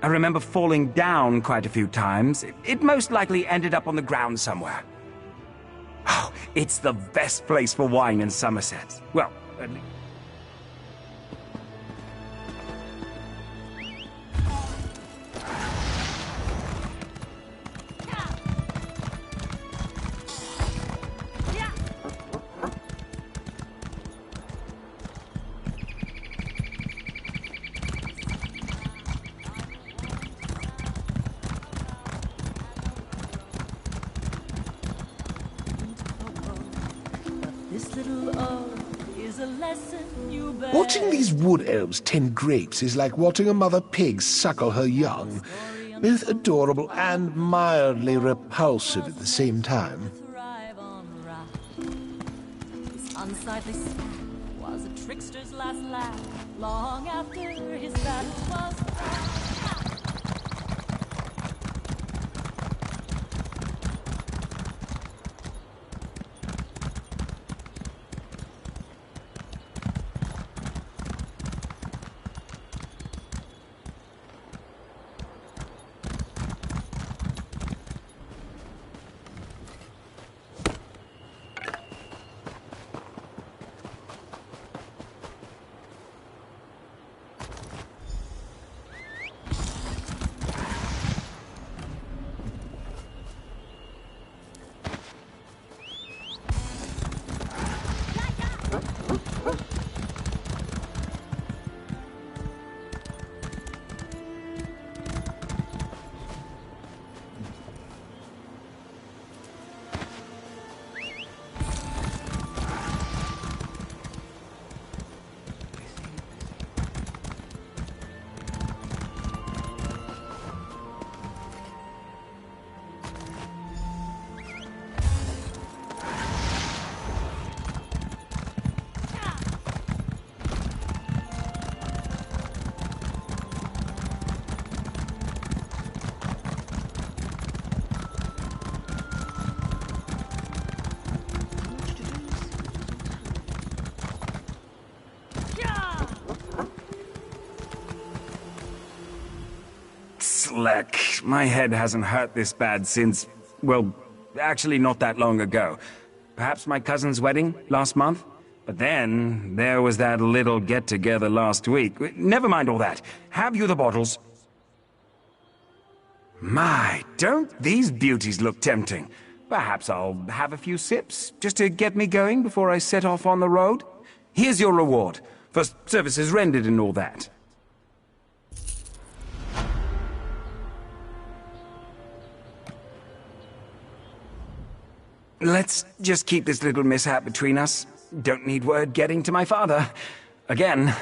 [SPEAKER 12] I remember falling down quite a few times. It most likely ended up on the ground somewhere. Oh, it's the best place for wine in Summerset. Well, at least...
[SPEAKER 2] Watching these wood elves tend grapes is like watching a mother pig suckle her young. Both adorable and mildly repulsive at the same time.
[SPEAKER 1] His unsightly spat was a trickster's last laugh, long after his battle was won.
[SPEAKER 12] Slick. My head hasn't hurt this bad since, well, actually not that long ago. Perhaps my cousin's wedding last month? But then, there was that little get-together last week. Never mind all that. Have you the bottles? My, don't these beauties look tempting? Perhaps I'll have a few sips, just to get me going before I set off on the road. Here's your reward, for services rendered and all that. Let's just keep this little mishap between us. Don't need word getting to my father. Again.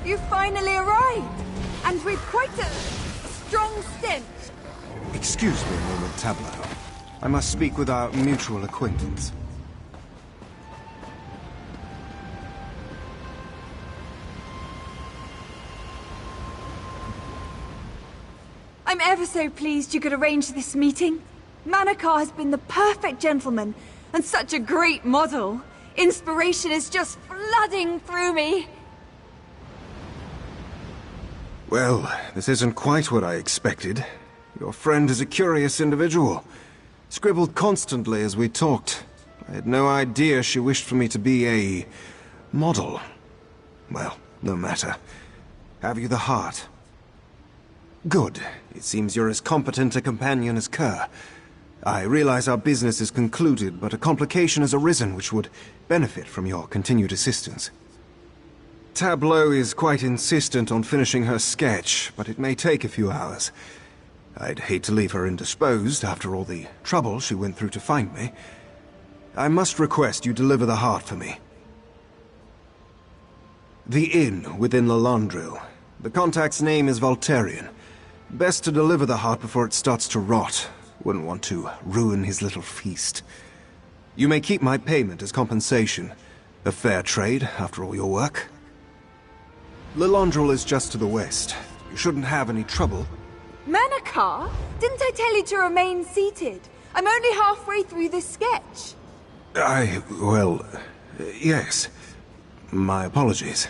[SPEAKER 4] You finally arrived, and with quite a strong stench.
[SPEAKER 22] Excuse me a moment, Tableau. I must speak with our mutual acquaintance.
[SPEAKER 4] I'm ever so pleased you could arrange this meeting. Manakar has been the perfect gentleman, and such a great model. Inspiration is just flooding through me.
[SPEAKER 22] Well, this isn't quite what I expected. Your friend is a curious individual. Scribbled constantly as we talked. I had no idea she wished for me to be a model. Well, no matter. Have you the heart? Good. It seems you're as competent a companion as Kerr. I realize our business is concluded, but a complication has arisen which would benefit from your continued assistance. Tableau is quite insistent on finishing her sketch, but it may take a few hours. I'd hate to leave her indisposed after all the trouble she went through to find me. I must request you deliver the heart for me. The inn within the Landrill. The contact's name is Voltarian. Best to deliver the heart before it starts to rot. Wouldn't want to ruin his little feast. You may keep my payment as compensation. A fair trade, after all your work. Lilandril is just to the west. You shouldn't have any trouble.
[SPEAKER 4] Manakar? Didn't I tell you to remain seated? I'm only halfway through this sketch.
[SPEAKER 22] Well, yes. My apologies.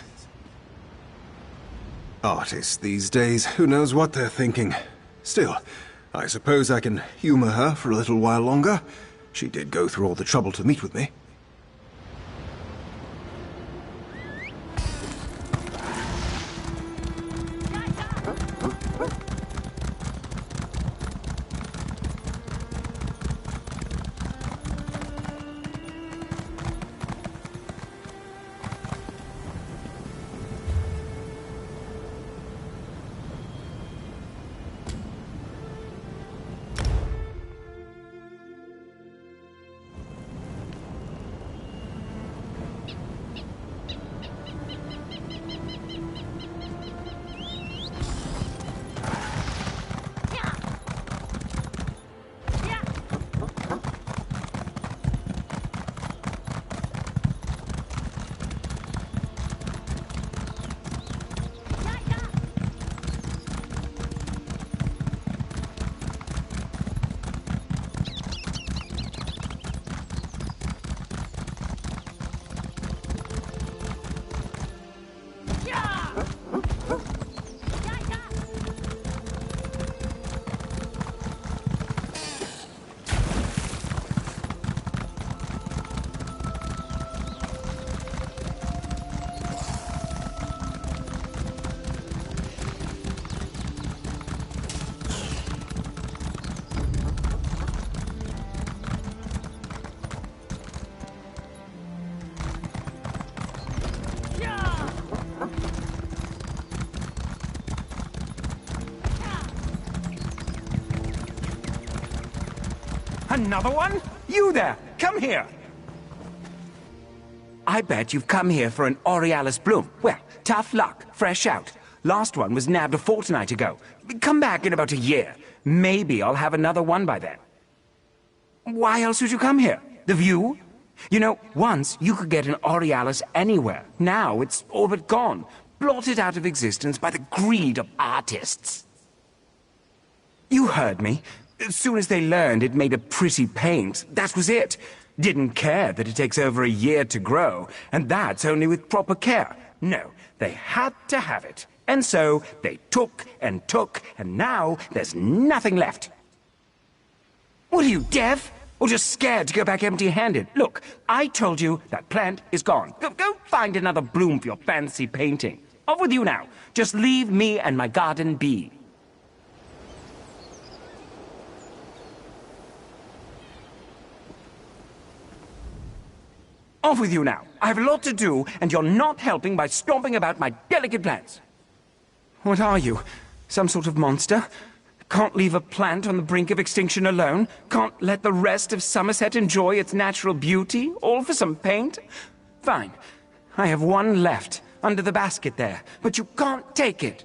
[SPEAKER 22] Artists these days, who knows what they're thinking. Still, I suppose I can humor her for a little while longer. She did go through all the trouble to meet with me.
[SPEAKER 12] Another one? You there! Come here! I bet you've come here for an Aurealis bloom. Well, tough luck. Fresh out. Last one was nabbed a fortnight ago. Come back in about a year. Maybe I'll have another one by then. Why else would you come here? The view? You know, once you could get an Aurealis anywhere. Now it's all but gone, blotted out of existence by the greed of artists. You heard me. As soon as they learned it made a pretty paint, that was it. Didn't care that it takes over a year to grow, and that's only with proper care. No, they had to have it. And so they took, and now there's nothing left. What are you, deaf? Or just scared to go back empty-handed? Look, I told you that plant is gone. Go find another bloom for your fancy painting. Off with you now. Just leave me and my garden be. Off with you now. I have a lot to do, and you're not helping by stomping about my delicate plants. What are you? Some sort of monster? Can't leave a plant on the brink of extinction alone? Can't let the rest of Summerset enjoy its natural beauty? All for some paint? Fine. I have one left, under the basket there, but you can't take it.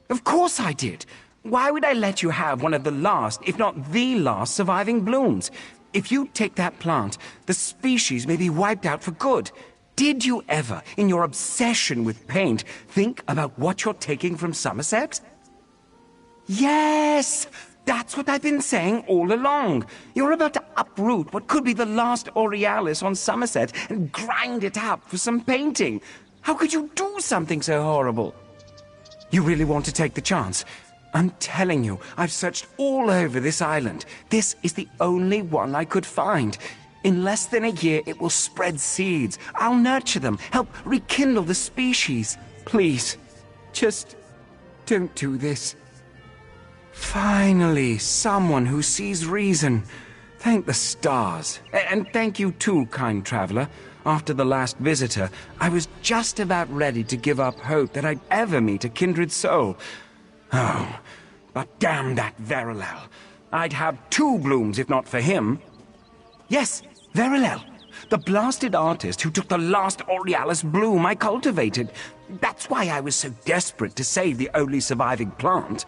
[SPEAKER 12] Of course I did. Why would I let you have one of the last, if not the last, surviving blooms? If you take that plant, the species may be wiped out for good. Did you ever, in your obsession with paint, think about what you're taking from Summerset? Yes! That's what I've been saying all along. You're about to uproot what could be the last Aurealis on Summerset and grind it up for some painting. How could you do something so horrible? You really want to take the chance? I'm telling you, I've searched all over this island. This is the only one I could find. In less than a year, it will spread seeds. I'll nurture them, help rekindle the species. Please, just don't do this. Finally, someone who sees reason. Thank the stars. And thank you too, kind traveler. After the last visitor, I was just about ready to give up hope that I'd ever meet a kindred soul. Oh, but damn that Verilel. I'd have 2 blooms if not for him. Yes, Verilel. The blasted artist who took the last Aurealis bloom I cultivated. That's why I was so desperate to save the only surviving plant.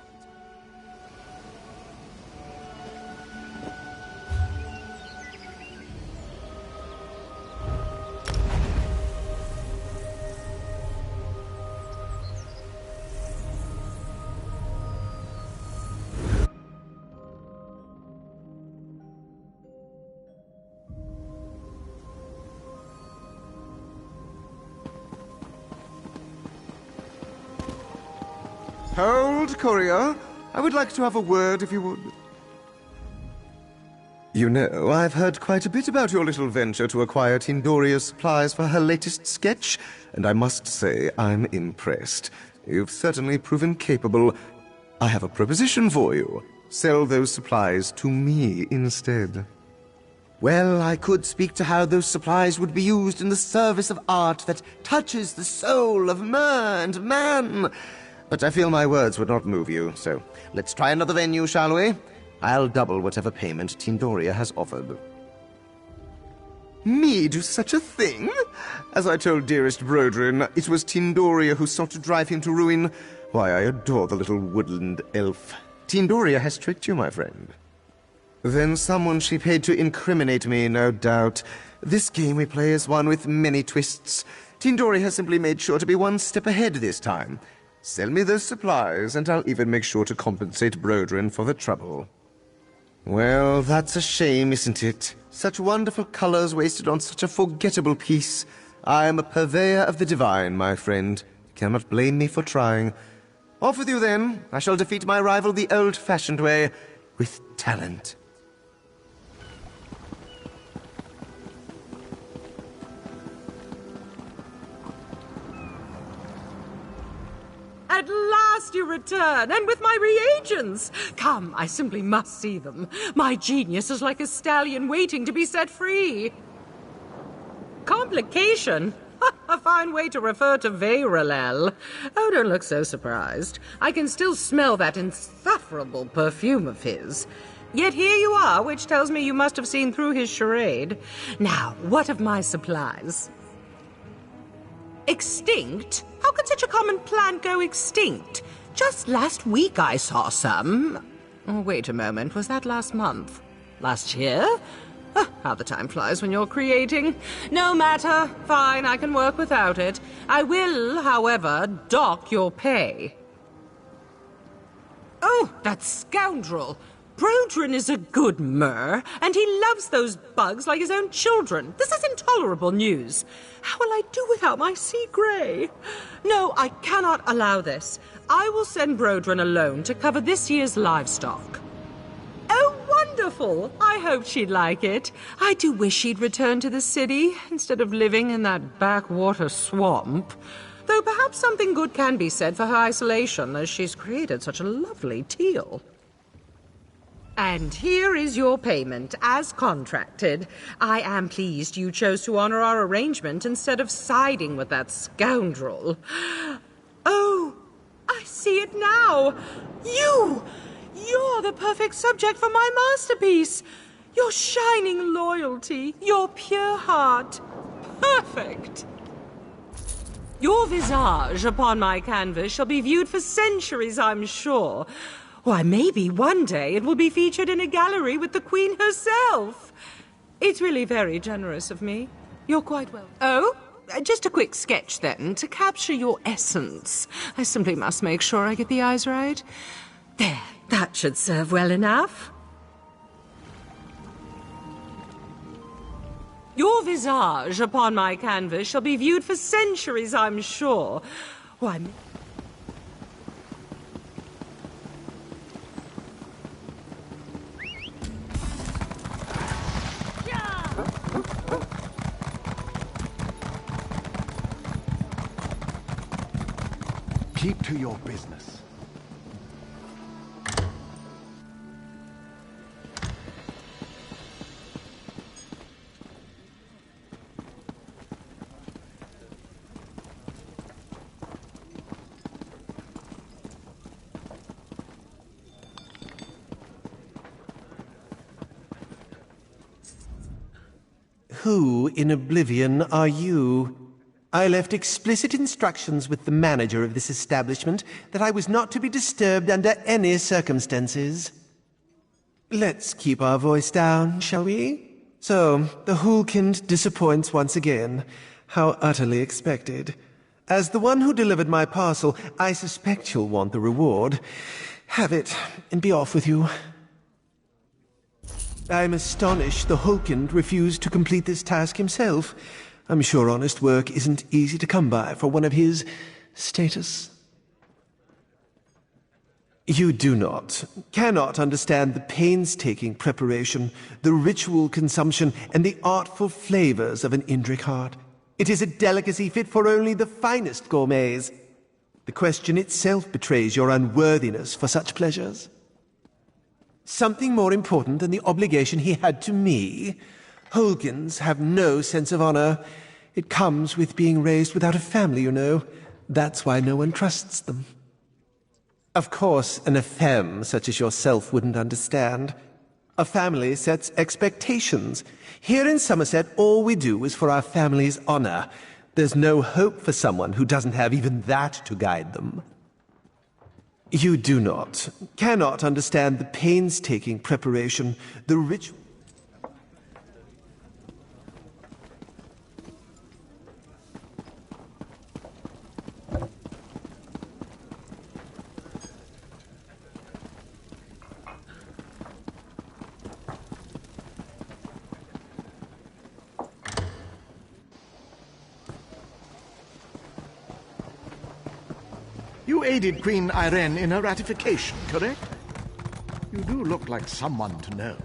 [SPEAKER 9] Hold, courier. I would like to have a word, if you would. You know, I've heard quite a bit about your little venture to acquire Tindoria's supplies for her latest sketch, and I must say I'm impressed. You've certainly proven capable. I have a proposition for you. Sell those supplies to me instead. Well, I could speak to how those supplies would be used in the service of art that touches the soul of mer and man. But I feel my words would not move you, so let's try another venue, shall we? I'll double whatever payment Tindoria has offered. Me do such a thing? As I told dearest Brodrin, it was Tindoria who sought to drive him to ruin. Why, I adore the little woodland elf. Tindoria has tricked you, my friend. Then someone she paid to incriminate me, no doubt. This game we play is one with many twists. Tindoria has simply made sure to be one step ahead this time. Sell me those supplies, and I'll even make sure to compensate Brodrin for the trouble. Well, that's a shame, isn't it? Such wonderful colors wasted on such a forgettable piece. I am a purveyor of the divine, my friend. You cannot blame me for trying. Off with you, then. I shall defeat my rival the old-fashioned way, with talent.
[SPEAKER 10] At last you return, and with my reagents! Come, I simply must see them. My genius is like a stallion waiting to be set free. Complication? A fine way to refer to Verilel. Oh, don't look so surprised. I can still smell that insufferable perfume of his. Yet here you are, which tells me you must have seen through his charade. Now, what of my supplies? Extinct? How could such a common plant go extinct? Just last week I saw some. Oh, wait a moment, was that last month? Last year? How the time flies when you're creating. No matter. Fine, I can work without it. I will, however, dock your pay. Oh, that scoundrel! Brodrin is a good mer, and he loves those bugs like his own children. This is intolerable news. How will I do without my sea grey? No, I cannot allow this. I will send Brodrin a loan to cover this year's livestock. Oh, wonderful! I hope she'd like it. I do wish she'd return to the city instead of living in that backwater swamp. Though perhaps something good can be said for her isolation, as she's created such a lovely teal. And here is your payment, as contracted. I am pleased you chose to honor our arrangement instead of siding with that scoundrel. Oh, I see it now. You're the perfect subject for my masterpiece. Your shining loyalty, your pure heart. Perfect. Your visage upon my canvas shall be viewed for centuries, I'm sure. Why, maybe one day it will be featured in a gallery with the Queen herself. It's really very generous of me. You're quite welcome. Oh, just a quick sketch then, to capture your essence. I simply must make sure I get the eyes right. There, that should serve well enough. Your visage upon my canvas shall be viewed for centuries, I'm sure. Why...
[SPEAKER 2] Keep to your business.
[SPEAKER 18] Who in oblivion are you? I left explicit instructions with the manager of this establishment that I was not to be disturbed under any circumstances. Let's keep our voice down, shall we? So, the Hulkind disappoints once again. How utterly expected. As the one who delivered my parcel, I suspect you'll want the reward. Have it, and be off with you. I'm astonished the Hulkind refused to complete this task himself. I'm sure honest work isn't easy to come by for one of his status. You cannot understand the painstaking preparation, the ritual consumption, and the artful flavors of an Indrik heart. It is a delicacy fit for only the finest gourmets. The question itself betrays your unworthiness for such pleasures. Something more important than the obligation he had to me. Hulkins have no sense of honor. It comes with being raised without a family, you know. That's why no one trusts them. Of course, an femme such as yourself wouldn't understand. A family sets expectations. Here in Summerset, all we do is for our family's honor. There's no hope for someone who doesn't have even that to guide them. You cannot understand the painstaking preparation, the ritual...
[SPEAKER 7] You aided Queen Irene in her ratification, correct? You do look like someone to know.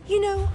[SPEAKER 19] You know...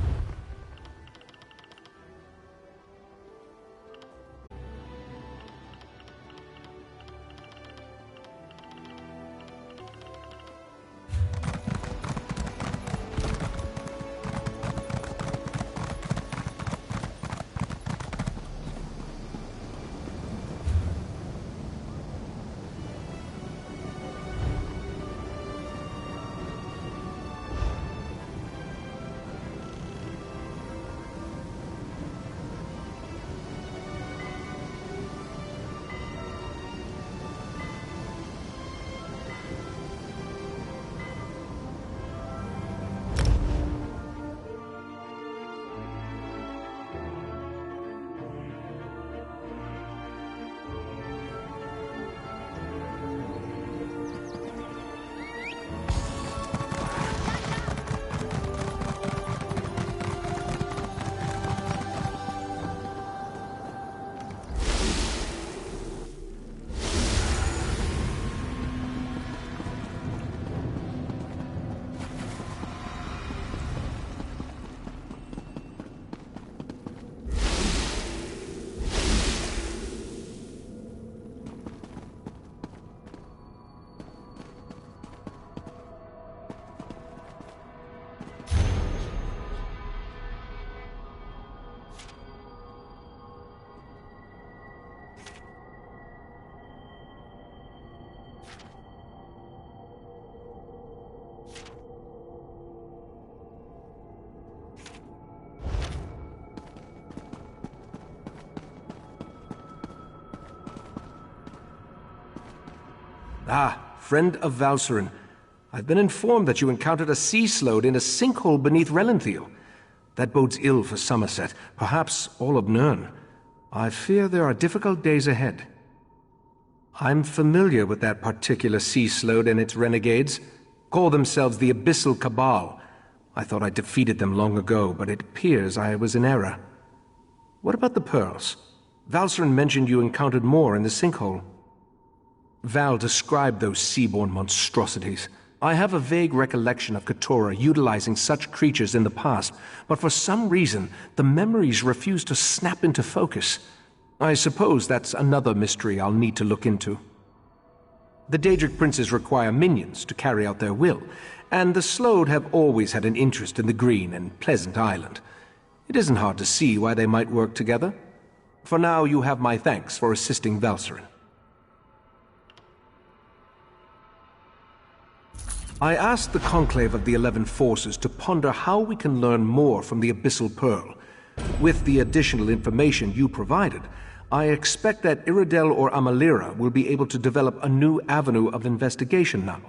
[SPEAKER 3] Ah, friend of Valcerin. I've been informed that you encountered a sea sload in a sinkhole beneath Relenthiel. That bodes ill for Summerset, perhaps all of Nirn. I fear there are difficult days ahead. I'm familiar with that particular sea sload and its renegades. Call themselves the Abyssal Cabal. I thought I defeated them long ago, but it appears I was in error. What about the pearls? Valcerin mentioned you encountered more in the sinkhole. Val described those seaborne monstrosities. I have a vague recollection of Keturah utilizing such creatures in the past, but for some reason, the memories refuse to snap into focus. I suppose that's another mystery I'll need to look into. The Daedric princes require minions to carry out their will, and the Slode have always had an interest in the green and pleasant island. It isn't hard to see why they might work together. For now, you have my thanks for assisting Valcerin. I asked the Conclave of the 11 Forces to ponder how we can learn more from the Abyssal Pearl. With the additional information you provided, I expect that Iridel or Amalira will be able to develop a new avenue of investigation now.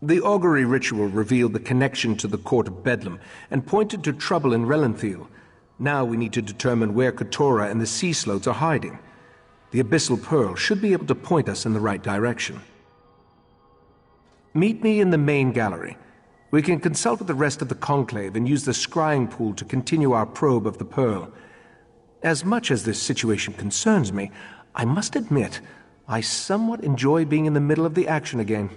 [SPEAKER 3] The augury ritual revealed the connection to the Court of Bedlam and pointed to trouble in Relenthiel. Now we need to determine where Keturah and the Sea Slodes are hiding. The Abyssal Pearl should be able to point us in the right direction. Meet me in the main gallery. We can consult with the rest of the Conclave and use the scrying pool to continue our probe of the Pearl. As much as this situation concerns me, I must admit, I somewhat enjoy being in the middle of the action again.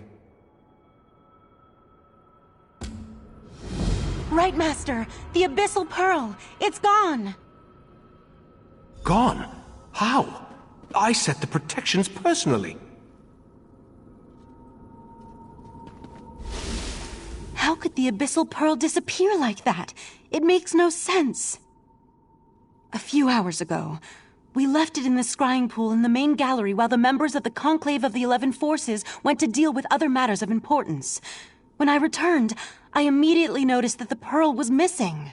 [SPEAKER 6] Right, Master! The Abyssal Pearl! It's gone!
[SPEAKER 3] Gone? How? I set the protections personally.
[SPEAKER 6] How could the Abyssal Pearl disappear like that? It makes no sense. A few hours ago, we left it in the scrying pool in the main gallery while the members of the Conclave of the 11 Forces went to deal with other matters of importance. When I returned, I immediately noticed that the pearl was missing.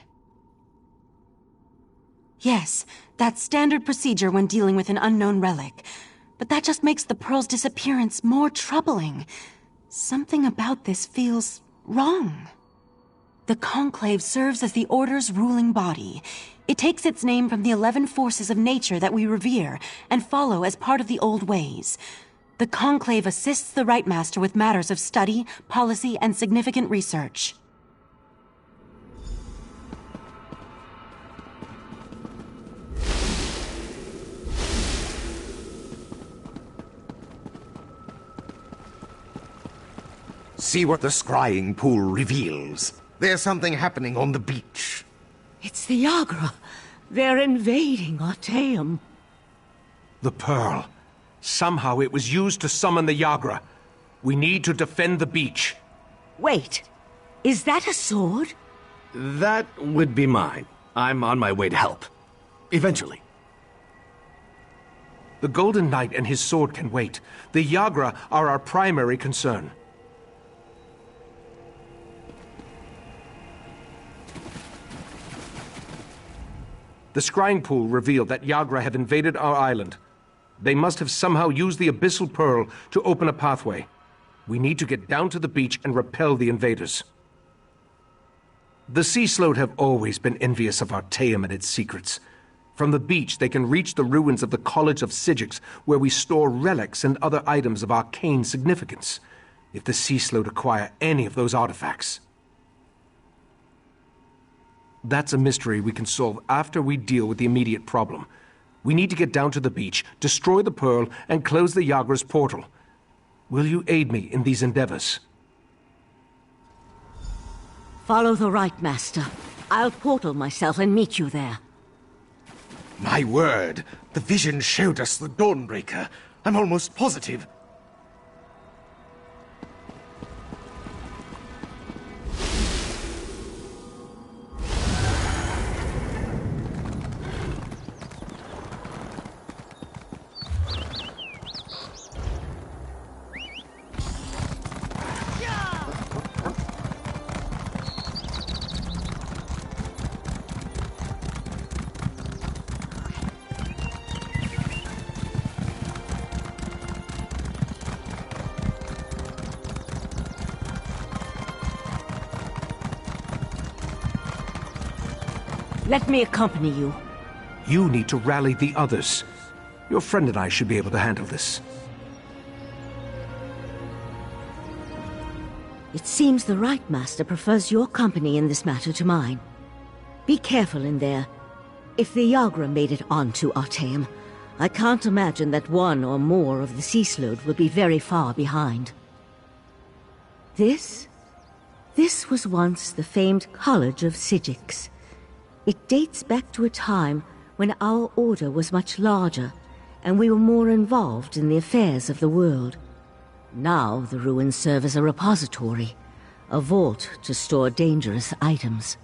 [SPEAKER 6] Yes, that's standard procedure when dealing with an unknown relic. But that just makes the pearl's disappearance more troubling. Something about this feels wrong. The Conclave serves as the Order's ruling body. It takes its name from the 11 forces of nature that we revere and follow as part of the old ways. The Conclave assists the Right Master with matters of study, policy, and significant research.
[SPEAKER 9] see what the scrying pool reveals. There's something happening on the beach.
[SPEAKER 11] It's the Yagra. They're invading Artaeum.
[SPEAKER 3] The pearl. Somehow it was used to summon the Yagra. We need to defend the beach.
[SPEAKER 11] Wait, is that a sword?
[SPEAKER 13] That would be mine. I'm on my way to help. Eventually.
[SPEAKER 3] The Golden Knight and his sword can wait. The Yagra are our primary concern. The scrying pool revealed that Yagra have invaded our island. They must have somehow used the Abyssal Pearl to open a pathway. We need to get down to the beach and repel the invaders. The Sea Sload have always been envious of Artaeum and its secrets. From the beach, they can reach the ruins of the College of Sigix, where we store relics and other items of arcane significance. If the Sea Sload acquire any of those artifacts, that's a mystery we can solve after we deal with the immediate problem. We need to get down to the beach, destroy the pearl, and close the Yagra's portal. Will you aid me in these endeavors?
[SPEAKER 11] Follow the right, Master. I'll portal myself and meet you there.
[SPEAKER 9] My word, the vision showed us the Dawnbreaker. I'm almost positive.
[SPEAKER 11] Let me accompany you.
[SPEAKER 3] You need to rally the others. Your friend and I should be able to handle this.
[SPEAKER 11] It seems the right Master prefers your company in this matter to mine. Be careful in there. If the Yagra made it onto Artaeum, I can't imagine that one or more of the Sea Sload will be very far behind. This was once the famed College of Sigix. It dates back to a time when our order was much larger, and we were more involved in the affairs of the world. Now the ruins serve as a repository, a vault to store dangerous items.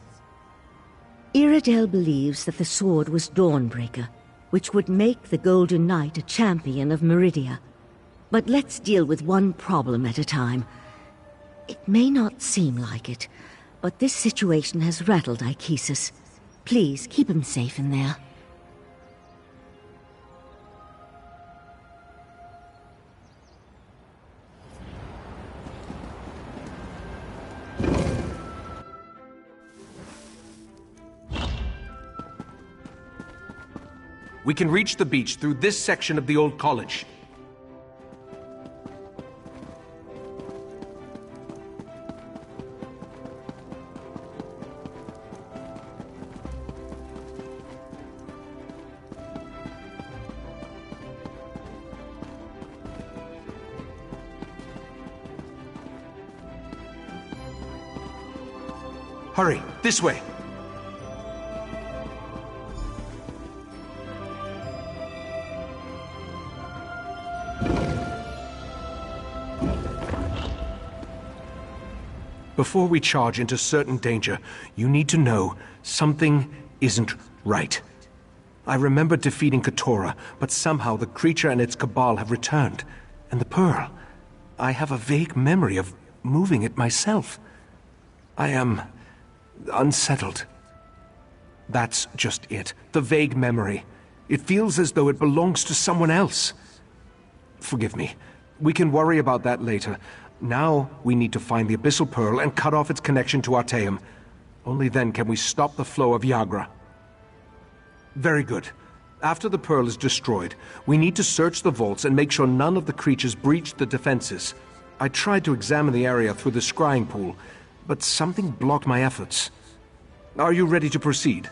[SPEAKER 11] Iredale believes that the sword was Dawnbreaker, which would make the Golden Knight a champion of Meridia. But let's deal with one problem at a time. It may not seem like it, but this situation has rattled Ichesus. Please, keep him safe in there.
[SPEAKER 3] We can reach the beach through this section of the old college. Hurry, this way. Before we charge into certain danger, you need to know something isn't right. I remember defeating Keturah, but somehow the creature and its cabal have returned. And the pearl, I have a vague memory of moving it myself. I am unsettled. That's just it. The vague memory. It feels as though it belongs to someone else. Forgive me. We can worry about that later. Now we need to find the Abyssal Pearl and cut off its connection to Artaeum. Only then can we stop the flow of Yagra. Very good. After the Pearl is destroyed, we need to search the vaults and make sure none of the creatures breached the defenses. I tried to examine the area through the scrying pool, but something blocked my efforts. Are you ready to proceed?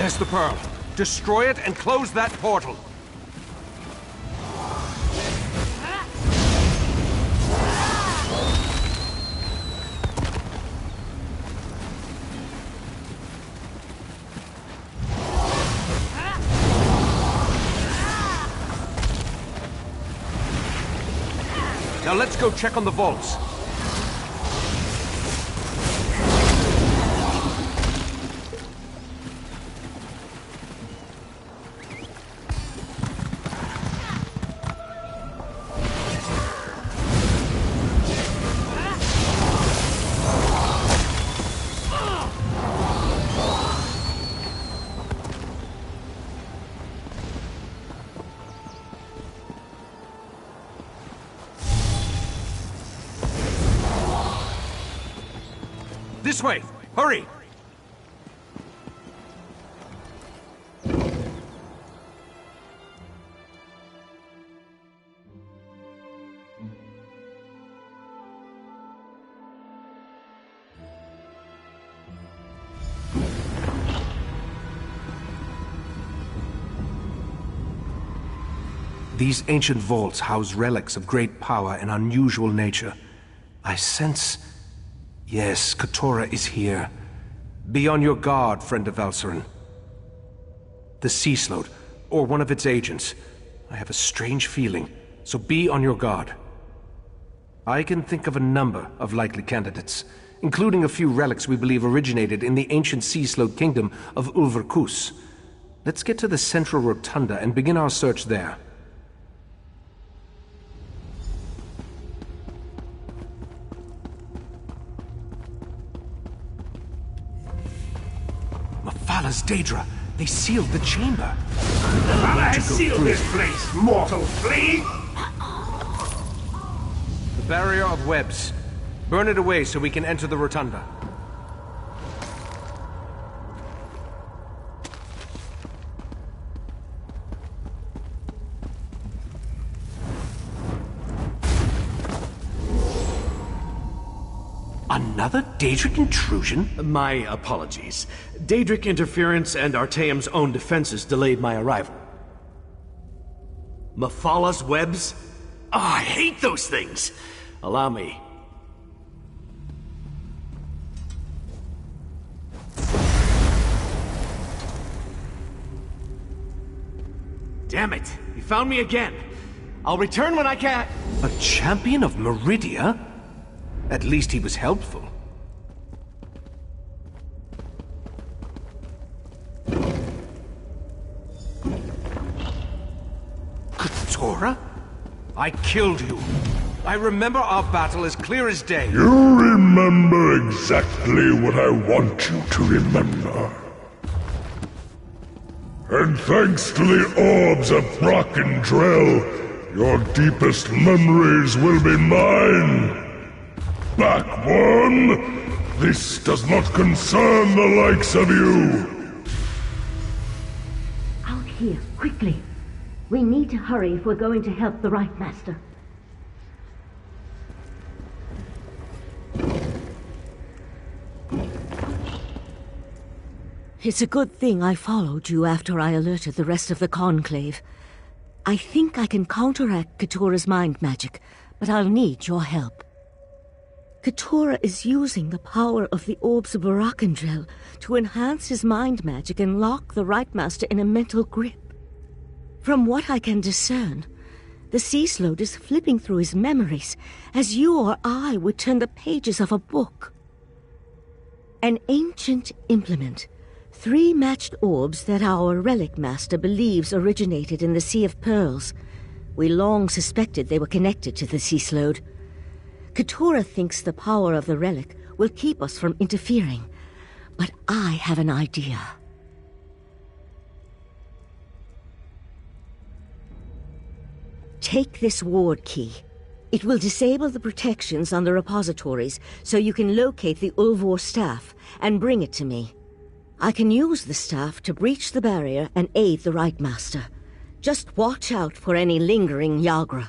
[SPEAKER 3] There's the pearl. Destroy it and close that portal. Now let's go check on the vaults. This way! Hurry! These ancient vaults house relics of great power and unusual nature. I sense... Yes, Keturah is here. Be on your guard, friend of Valserin. The Sea Sloat, or one of its agents. I have a strange feeling, so be on your guard. I can think of a number of likely candidates, including a few relics we believe originated in the ancient Sea Sloat kingdom of Ulverkus. Let's get to the central rotunda and begin our search there. Mephalah's Daedra! They sealed the chamber!
[SPEAKER 5] I seal this place, mortal flea!
[SPEAKER 3] The barrier of webs. Burn it away so we can enter the rotunda. Another Daedric intrusion?
[SPEAKER 13] My apologies. Daedric interference and Artaeum's own defenses delayed my arrival. Mephalah's webs? Oh, I hate those things! Allow me. Damn it! You found me again! I'll return when I can!
[SPEAKER 3] A champion of Meridia? At least he was helpful. Keturah? I killed you. I remember our battle as clear as day.
[SPEAKER 5] You remember exactly what I want you to remember. And thanks to the orbs of Brock and Drell, your deepest memories will be mine. Back one! This does not concern the likes of you!
[SPEAKER 11] Out here, quickly. We need to hurry if we're going to help the Right Master. It's a good thing I followed you after I alerted the rest of the Conclave. I think I can counteract Keturah's mind magic, but I'll need your help. Keturah is using the power of the orbs of Barakandrel to enhance his mind magic and lock the Right Master in a mental grip. From what I can discern, the Sea Sloat is flipping through his memories as you or I would turn the pages of a book. An ancient implement, 3 matched orbs that our Relic Master believes originated in the Sea of Pearls. We long suspected they were connected to the Sea Sloat. Keturah thinks the power of the relic will keep us from interfering, but I have an idea. Take this ward key. It will disable the protections on the repositories so you can locate the Ulvor staff and bring it to me. I can use the staff to breach the barrier and aid the Right Master. Just watch out for any lingering Yagra.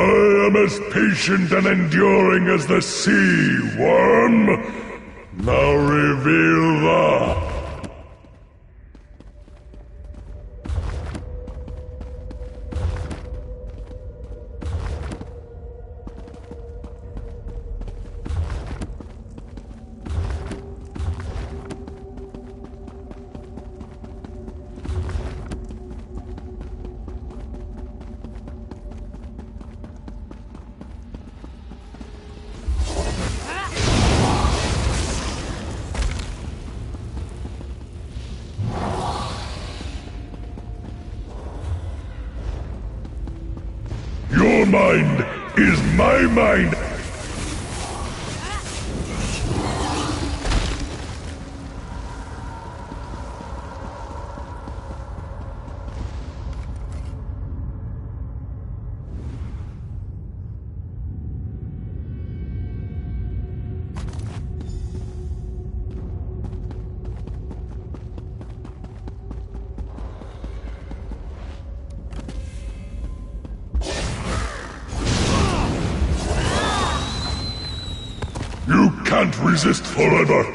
[SPEAKER 5] I am as patient and enduring as the sea, worm. Now reveal the... Your mind is my mind. You can't resist forever.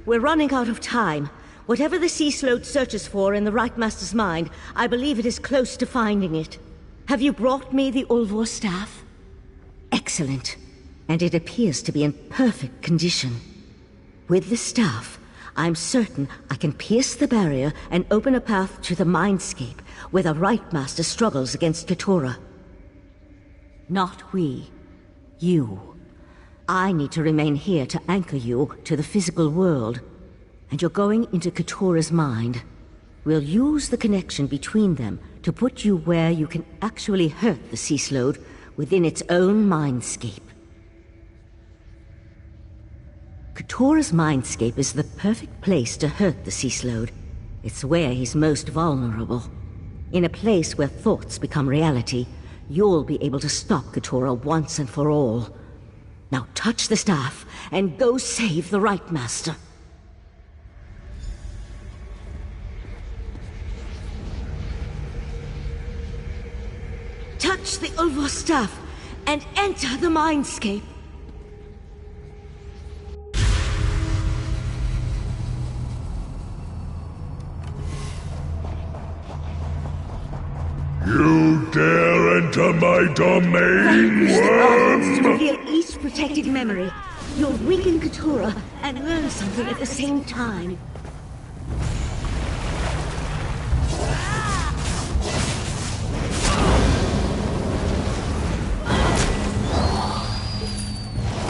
[SPEAKER 11] We're running out of time. Whatever the Sea Sloat searches for in the Right Master's mind, I believe it is close to finding it. Have you brought me the Ulvor staff? Excellent. And it appears to be in perfect condition. With the staff, I'm certain I can pierce the barrier and open a path to the Mindscape, where the Right Master struggles against Keturah. Not we. You. I need to remain here to anchor you to the physical world. And you're going into Keturah's mind. We'll use the connection between them to put you where you can actually hurt the Sea Sloat within its own mindscape. Keturah's mindscape is the perfect place to hurt the Sea Sloat. It's where he's most vulnerable. In a place where thoughts become reality, you'll be able to stop Keturah once and for all. Now touch the staff, and go save the Right Master. Touch the Ulvor staff, and enter the Mindscape.
[SPEAKER 5] You dare enter my domain, worm?
[SPEAKER 11] To reveal each protected memory, you'll weaken Keturah and learn something at the same time.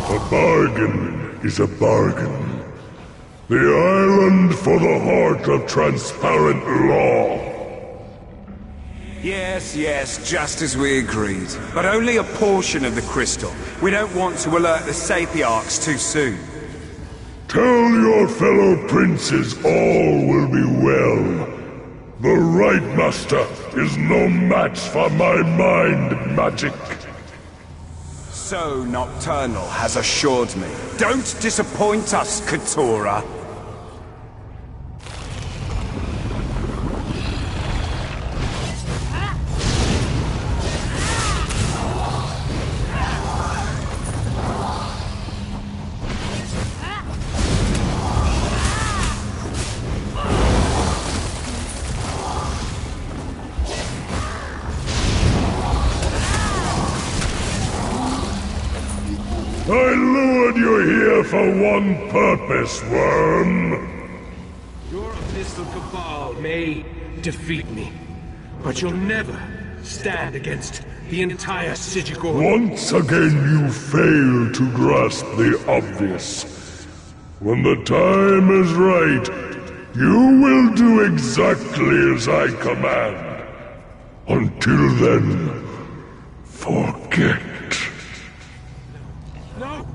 [SPEAKER 5] A bargain is a bargain. The island for the heart of transparent law.
[SPEAKER 12] Yes, just as we agreed. But only a portion of the crystal. We don't want to alert the Sapiarchs too soon.
[SPEAKER 5] Tell your fellow princes all will be well. The Right Master is no match for my mind magic.
[SPEAKER 12] So Nocturnal has assured me. Don't disappoint us, Keturah.
[SPEAKER 5] I lured you here for one purpose, worm.
[SPEAKER 3] Your abyssal cabal may defeat me, but you'll never stand against the entire Sigigor.
[SPEAKER 5] Once again you fail to grasp the obvious. When the time is right, you will do exactly as I command. Until then, forget.
[SPEAKER 3] No!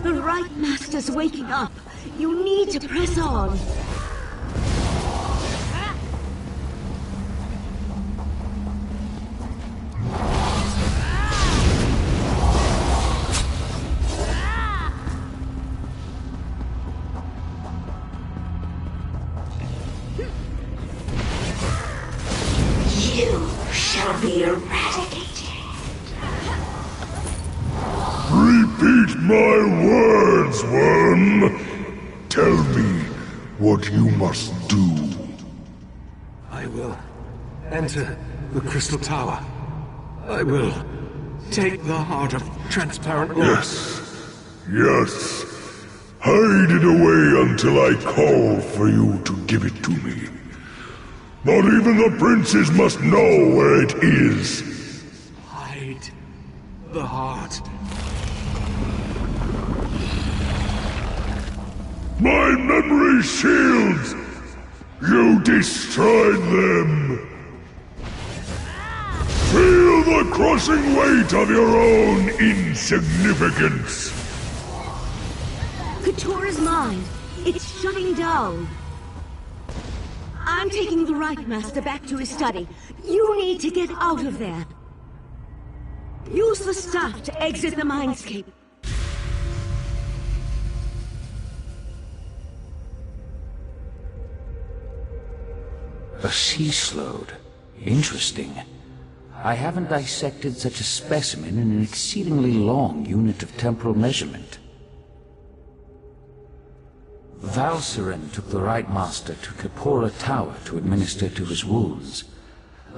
[SPEAKER 11] The Right Master's waking up. You need to press on. You shall be eradicated.
[SPEAKER 5] Repeat my words, worm. Tell me what you must do.
[SPEAKER 3] I will enter the Crystal Tower. I will take the heart of transparent light.
[SPEAKER 5] Yes. Hide it away until I call for you to give it to me. Not even the princes must know where it is.
[SPEAKER 3] Hide the heart.
[SPEAKER 5] My memory shields! You destroyed them! Feel the crushing weight of your own insignificance!
[SPEAKER 11] Katura's mind. It's shutting down. I'm taking the Right Master back to his study. You need to get out of there. Use the staff to exit the mindscape.
[SPEAKER 21] A sea slode. Interesting. I haven't dissected such a specimen in an exceedingly long unit of temporal measurement. Valcerin took the Right Master to Kapora Tower to administer to his wounds.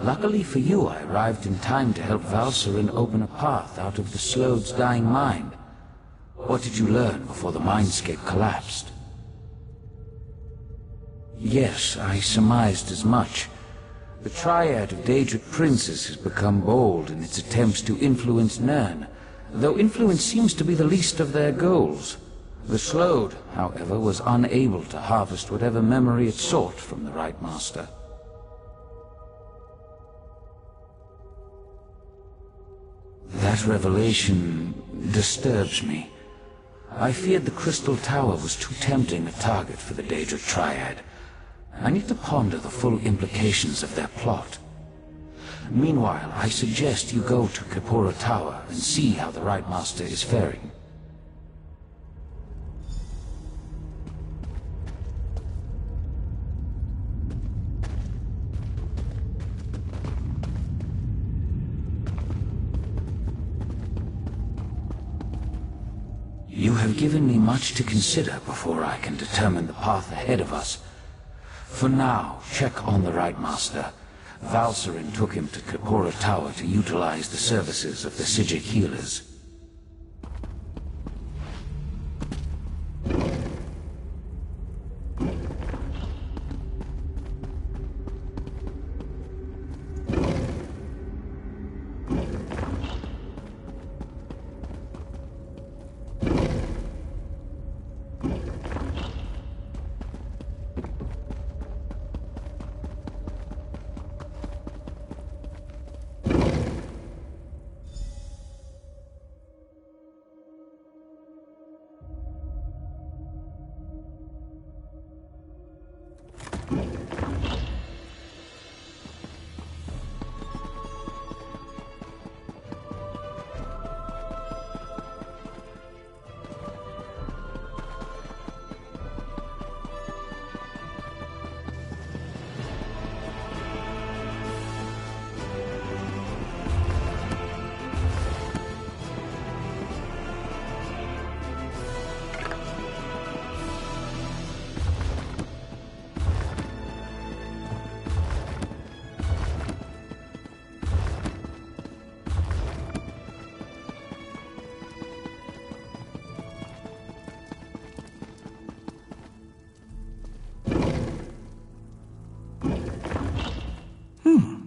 [SPEAKER 21] Luckily for you, I arrived in time to help Valcerin open a path out of the Slode's dying mind. What did you learn before the mindscape collapsed? Yes, I surmised as much. The triad of Daedric princes has become bold in its attempts to influence Nirn, though influence seems to be the least of their goals. The Slode, however, was unable to harvest whatever memory it sought from the Right Master. That revelation disturbs me. I feared the Crystal Tower was too tempting a target for the Daedric Triad. I need to ponder the full implications of their plot. Meanwhile, I suggest you go to Kapora Tower and see how the Right Master is faring. You have given me much to consider before I can determine the path ahead of us. For now, check on the Right Master. Valcerin took him to Kapora Tower to utilize the services of the Sijic healers.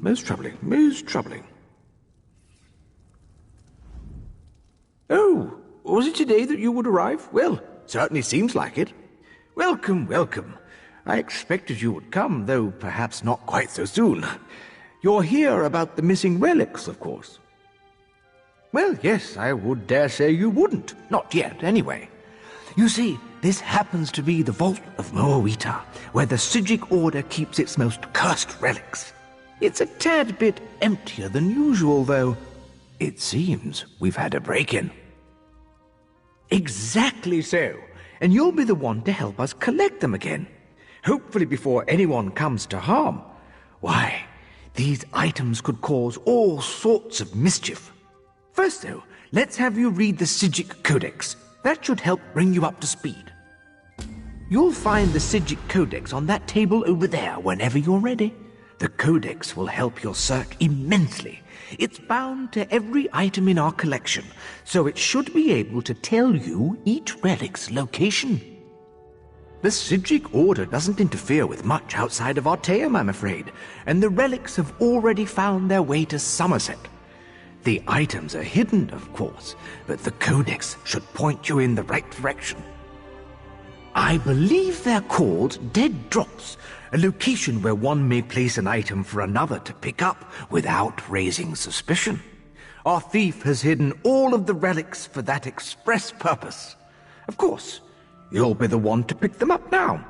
[SPEAKER 3] Most troubling, most troubling. Oh, was it today that you would arrive? Well, certainly seems like it. Welcome, welcome. I expected you would come, though perhaps not quite so soon. You're here about the missing relics, of course. Well, yes, I would dare say you wouldn't. Not yet, anyway. You see, this happens to be the Vault of Moawita, where the Psijic Order keeps its most cursed relics. It's a tad bit emptier than usual, though. It seems we've had a break-in. Exactly so. And you'll be the one to help us collect them again. Hopefully before anyone comes to harm. Why, these items could cause all sorts of mischief. First, though, let's have you read the Psijic Codex. That should help bring you up to speed. You'll find the Psijic Codex on that table over there whenever you're ready. The Codex will help your search immensely. It's bound to every item in our collection, so it should be able to tell you each relic's location. The Psijic Order doesn't interfere with much outside of Artaeum, I'm afraid, and the relics have already found their way to Summerset. The items are hidden, of course, but the Codex should point you in the right direction. I believe they're called dead drops, a location where one may place an item for another to pick up without raising suspicion. Our thief has hidden all of the relics for that express purpose. Of course, you'll be the one to pick them up now.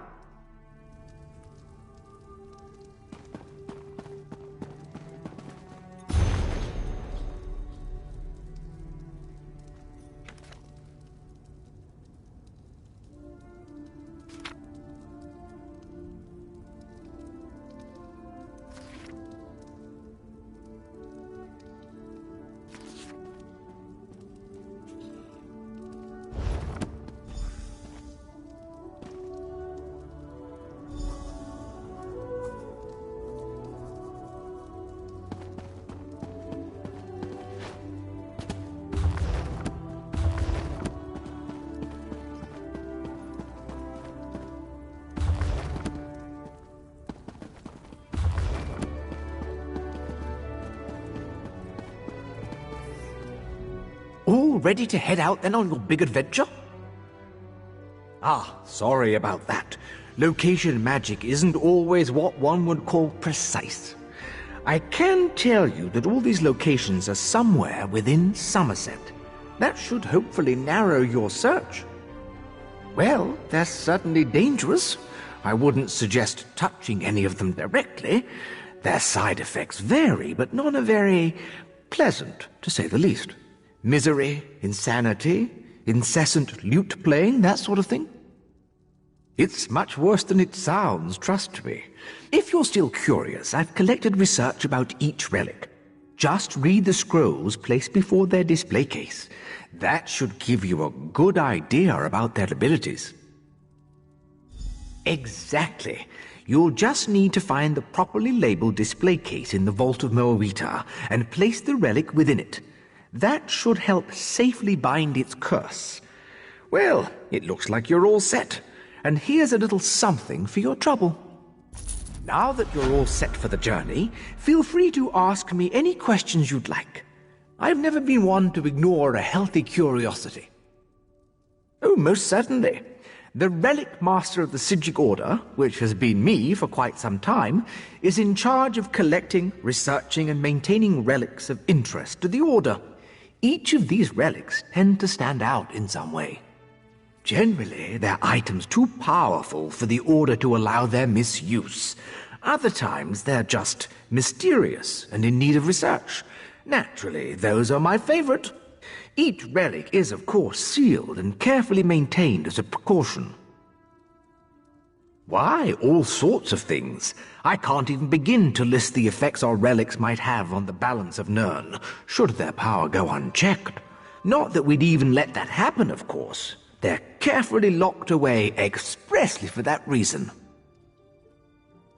[SPEAKER 3] All ready to head out then on your big adventure? Ah, sorry about that. Location magic isn't always what one would call precise. I can tell you that all these locations are somewhere within Summerset. That should hopefully narrow your search. Well, they're certainly dangerous. I wouldn't suggest touching any of them directly. Their side effects vary, but none are very pleasant, to say the least. Misery, insanity, incessant lute playing, that sort of thing. It's much worse than it sounds, trust me. If you're still curious, I've collected research about each relic. Just read the scrolls placed before their display case. That should give you a good idea about their abilities. Exactly. You'll just need to find the properly labeled display case in the Vault of Moawita and place the relic within it. That should help safely bind its curse. Well, it looks like you're all set. And here's a little something for your trouble. Now that you're all set for the journey, feel free to ask me any questions you'd like. I've never been one to ignore a healthy curiosity. Oh, most certainly. The Relic Master of the Psijic Order, which has been me for quite some time, is in charge of collecting, researching, and maintaining relics of interest to the Order. Each of these relics tend to stand out in some way. Generally, they're items too powerful for the Order to allow their misuse. Other times, they're just mysterious and in need of research. Naturally, those are my favorite. Each relic is, of course, sealed and carefully maintained as a precaution. Why, all sorts of things. I can't even begin to list the effects our relics might have on the balance of Nirn, should their power go unchecked. Not that we'd even let that happen, of course. They're carefully locked away expressly for that reason.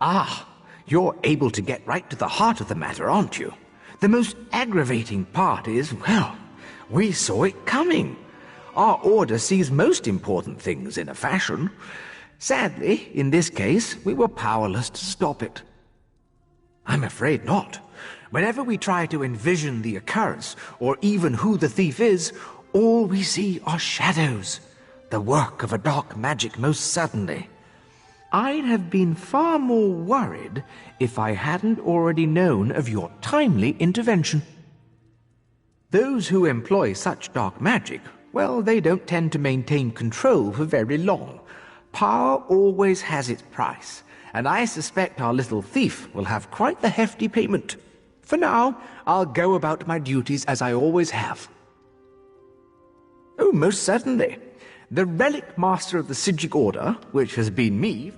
[SPEAKER 3] Ah, you're able to get right to the heart of the matter, aren't you? The most aggravating part is, well, we saw it coming. Our Order sees most important things in a fashion. Sadly, in this case, we were powerless to stop it. I'm afraid not. Whenever we try to envision the occurrence, or even who the thief is, all we see are shadows. The work of a dark magic, most certainly. I'd have been far more worried if I hadn't already known of your timely intervention. Those who employ such dark magic, well, they don't tend to maintain control for very long. Power always has its price, and I suspect our little thief will have quite the hefty payment. For now, I'll go about my duties as I always have. Oh, most certainly. The Relic Master of the Psijic Order, which has been me...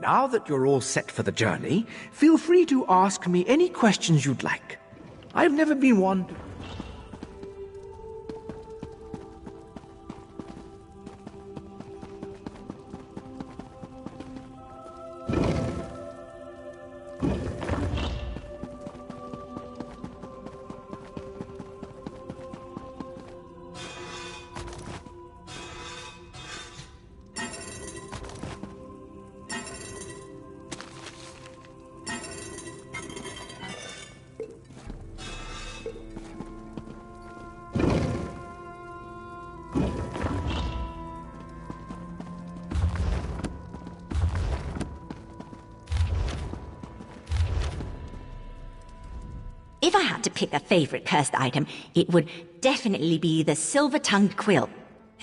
[SPEAKER 3] Now that you're all set for the journey, feel free to ask me any questions you'd like. I've never been one to...
[SPEAKER 15] If I had to pick a favorite cursed item, it would definitely be the silver-tongued quill.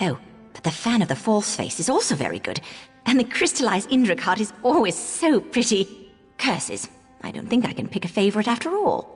[SPEAKER 15] Oh, but the fan of the false face is also very good. And the crystallized Indra card is always so pretty. Curses. I don't think I can pick a favorite after all.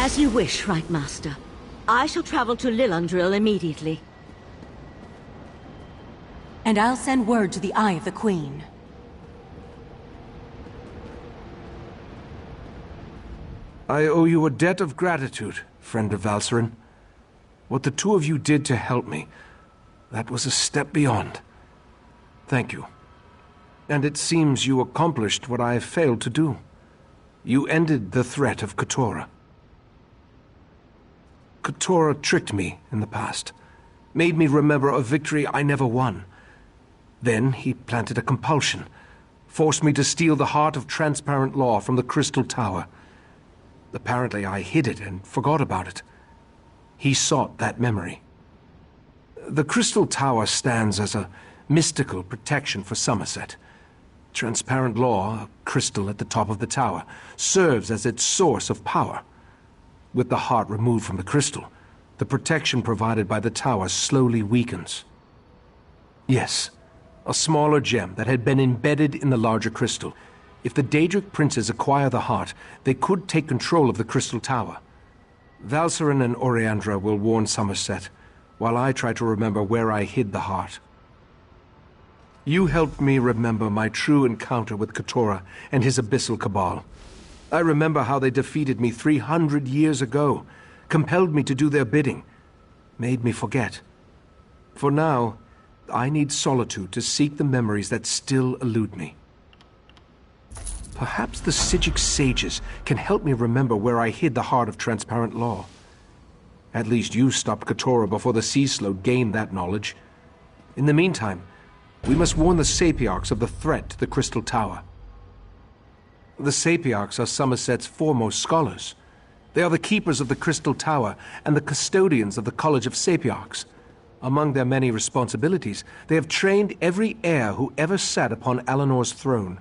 [SPEAKER 11] As you wish, Right Master. I shall travel to Lilundril immediately.
[SPEAKER 17] And I'll send word to the Eye of the Queen.
[SPEAKER 3] I owe you a debt of gratitude, friend of Valserin. What the two of you did to help me, that was a step beyond. Thank you. And it seems you accomplished what I have failed to do. You ended the threat of Keturah. Keturah tricked me in the past, made me remember a victory I never won. Then he planted a compulsion, forced me to steal the heart of transparent law from the Crystal Tower. Apparently I hid it and forgot about it. He sought that memory. The Crystal Tower stands as a mystical protection for Summerset. Transparent law, a crystal at the top of the tower, serves as its source of power. With the heart removed from the crystal, the protection provided by the tower slowly weakens. Yes, a smaller gem that had been embedded in the larger crystal. If the Daedric princes acquire the heart, they could take control of the Crystal Tower. Valserin and Oriandra will warn Summerset, while I try to remember where I hid the heart. You helped me remember my true encounter with Keturah and his abyssal cabal. I remember how they defeated me 300 years ago, compelled me to do their bidding, made me forget. For now, I need solitude to seek the memories that still elude me. Perhaps the Psijic sages can help me remember where I hid the heart of transparent law. At least you stopped Keturah before the Sea Sload gained that knowledge. In the meantime, we must warn the Sapiarchs of the threat to the Crystal Tower. The Sapiarchs are Summerset's foremost scholars. They are the keepers of the Crystal Tower and the custodians of the College of Sapiarchs. Among their many responsibilities, they have trained every heir who ever sat upon Alinor's throne.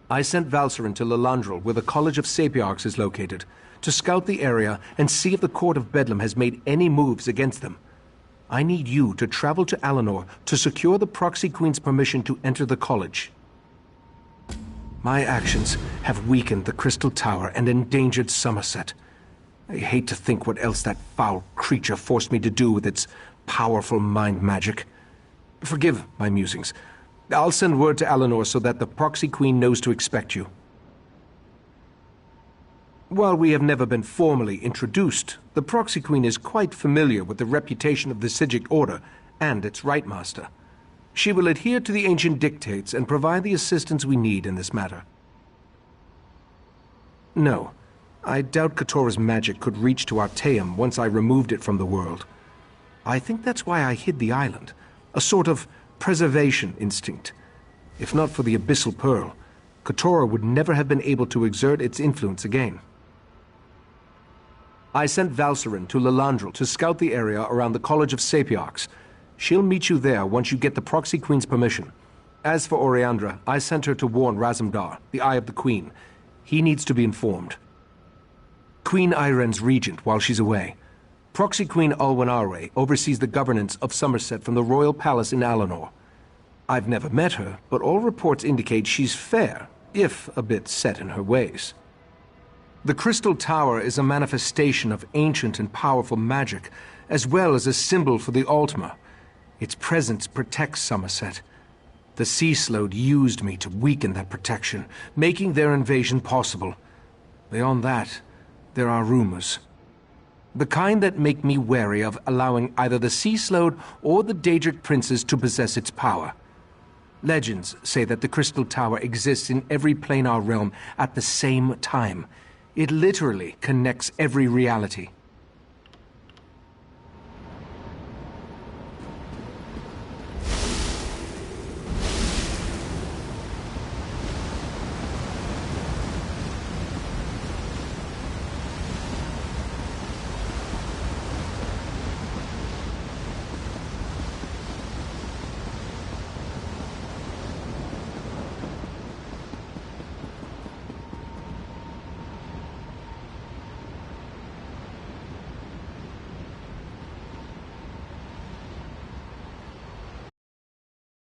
[SPEAKER 3] I sent Valserin to Lalandrel, where the College of Sapiarchs is located, to scout the area and see if the Court of Bedlam has made any moves against them. I need you to travel to Alienor to secure the Proxy Queen's permission to enter the college. My actions have weakened the Crystal Tower and endangered Summerset. I hate to think what else that foul creature forced me to do with its powerful mind magic. Forgive my musings. I'll send word to Alienor so that the Proxy Queen knows to expect you. While we have never been formally introduced, the Proxy Queen is quite familiar with the reputation of the Psijic Order and its Rightmaster. She will adhere to the ancient dictates and provide the assistance we need in this matter. No, I doubt Katora's magic could reach to Artaeum once I removed it from the world. I think that's why I hid the island, a sort of preservation instinct. If not for the Abyssal Pearl, Katora would never have been able to exert its influence again. I sent Valserin to Lalandrel to scout the area around the College of Sapiarchs. She'll meet you there once you get the Proxy Queen's permission. As for Oriandra, I sent her to warn Razumdar, the Eye of the Queen. He needs to be informed. Queen Iren's regent while she's away. Proxy Queen Alwyn oversees the governance of Summerset from the royal palace in Alienor. I've never met her, but all reports indicate she's fair, if a bit set in her ways. The Crystal Tower is a manifestation of ancient and powerful magic, as well as a symbol for the Altmer. Its presence protects Summerset. The Sea Slode used me to weaken that protection, making their invasion possible. Beyond that, there are rumors. The kind that make me wary of allowing either the Sea Slode or the Daedric princes to possess its power. Legends say that the Crystal Tower exists in every planar realm at the same time. It literally connects every reality.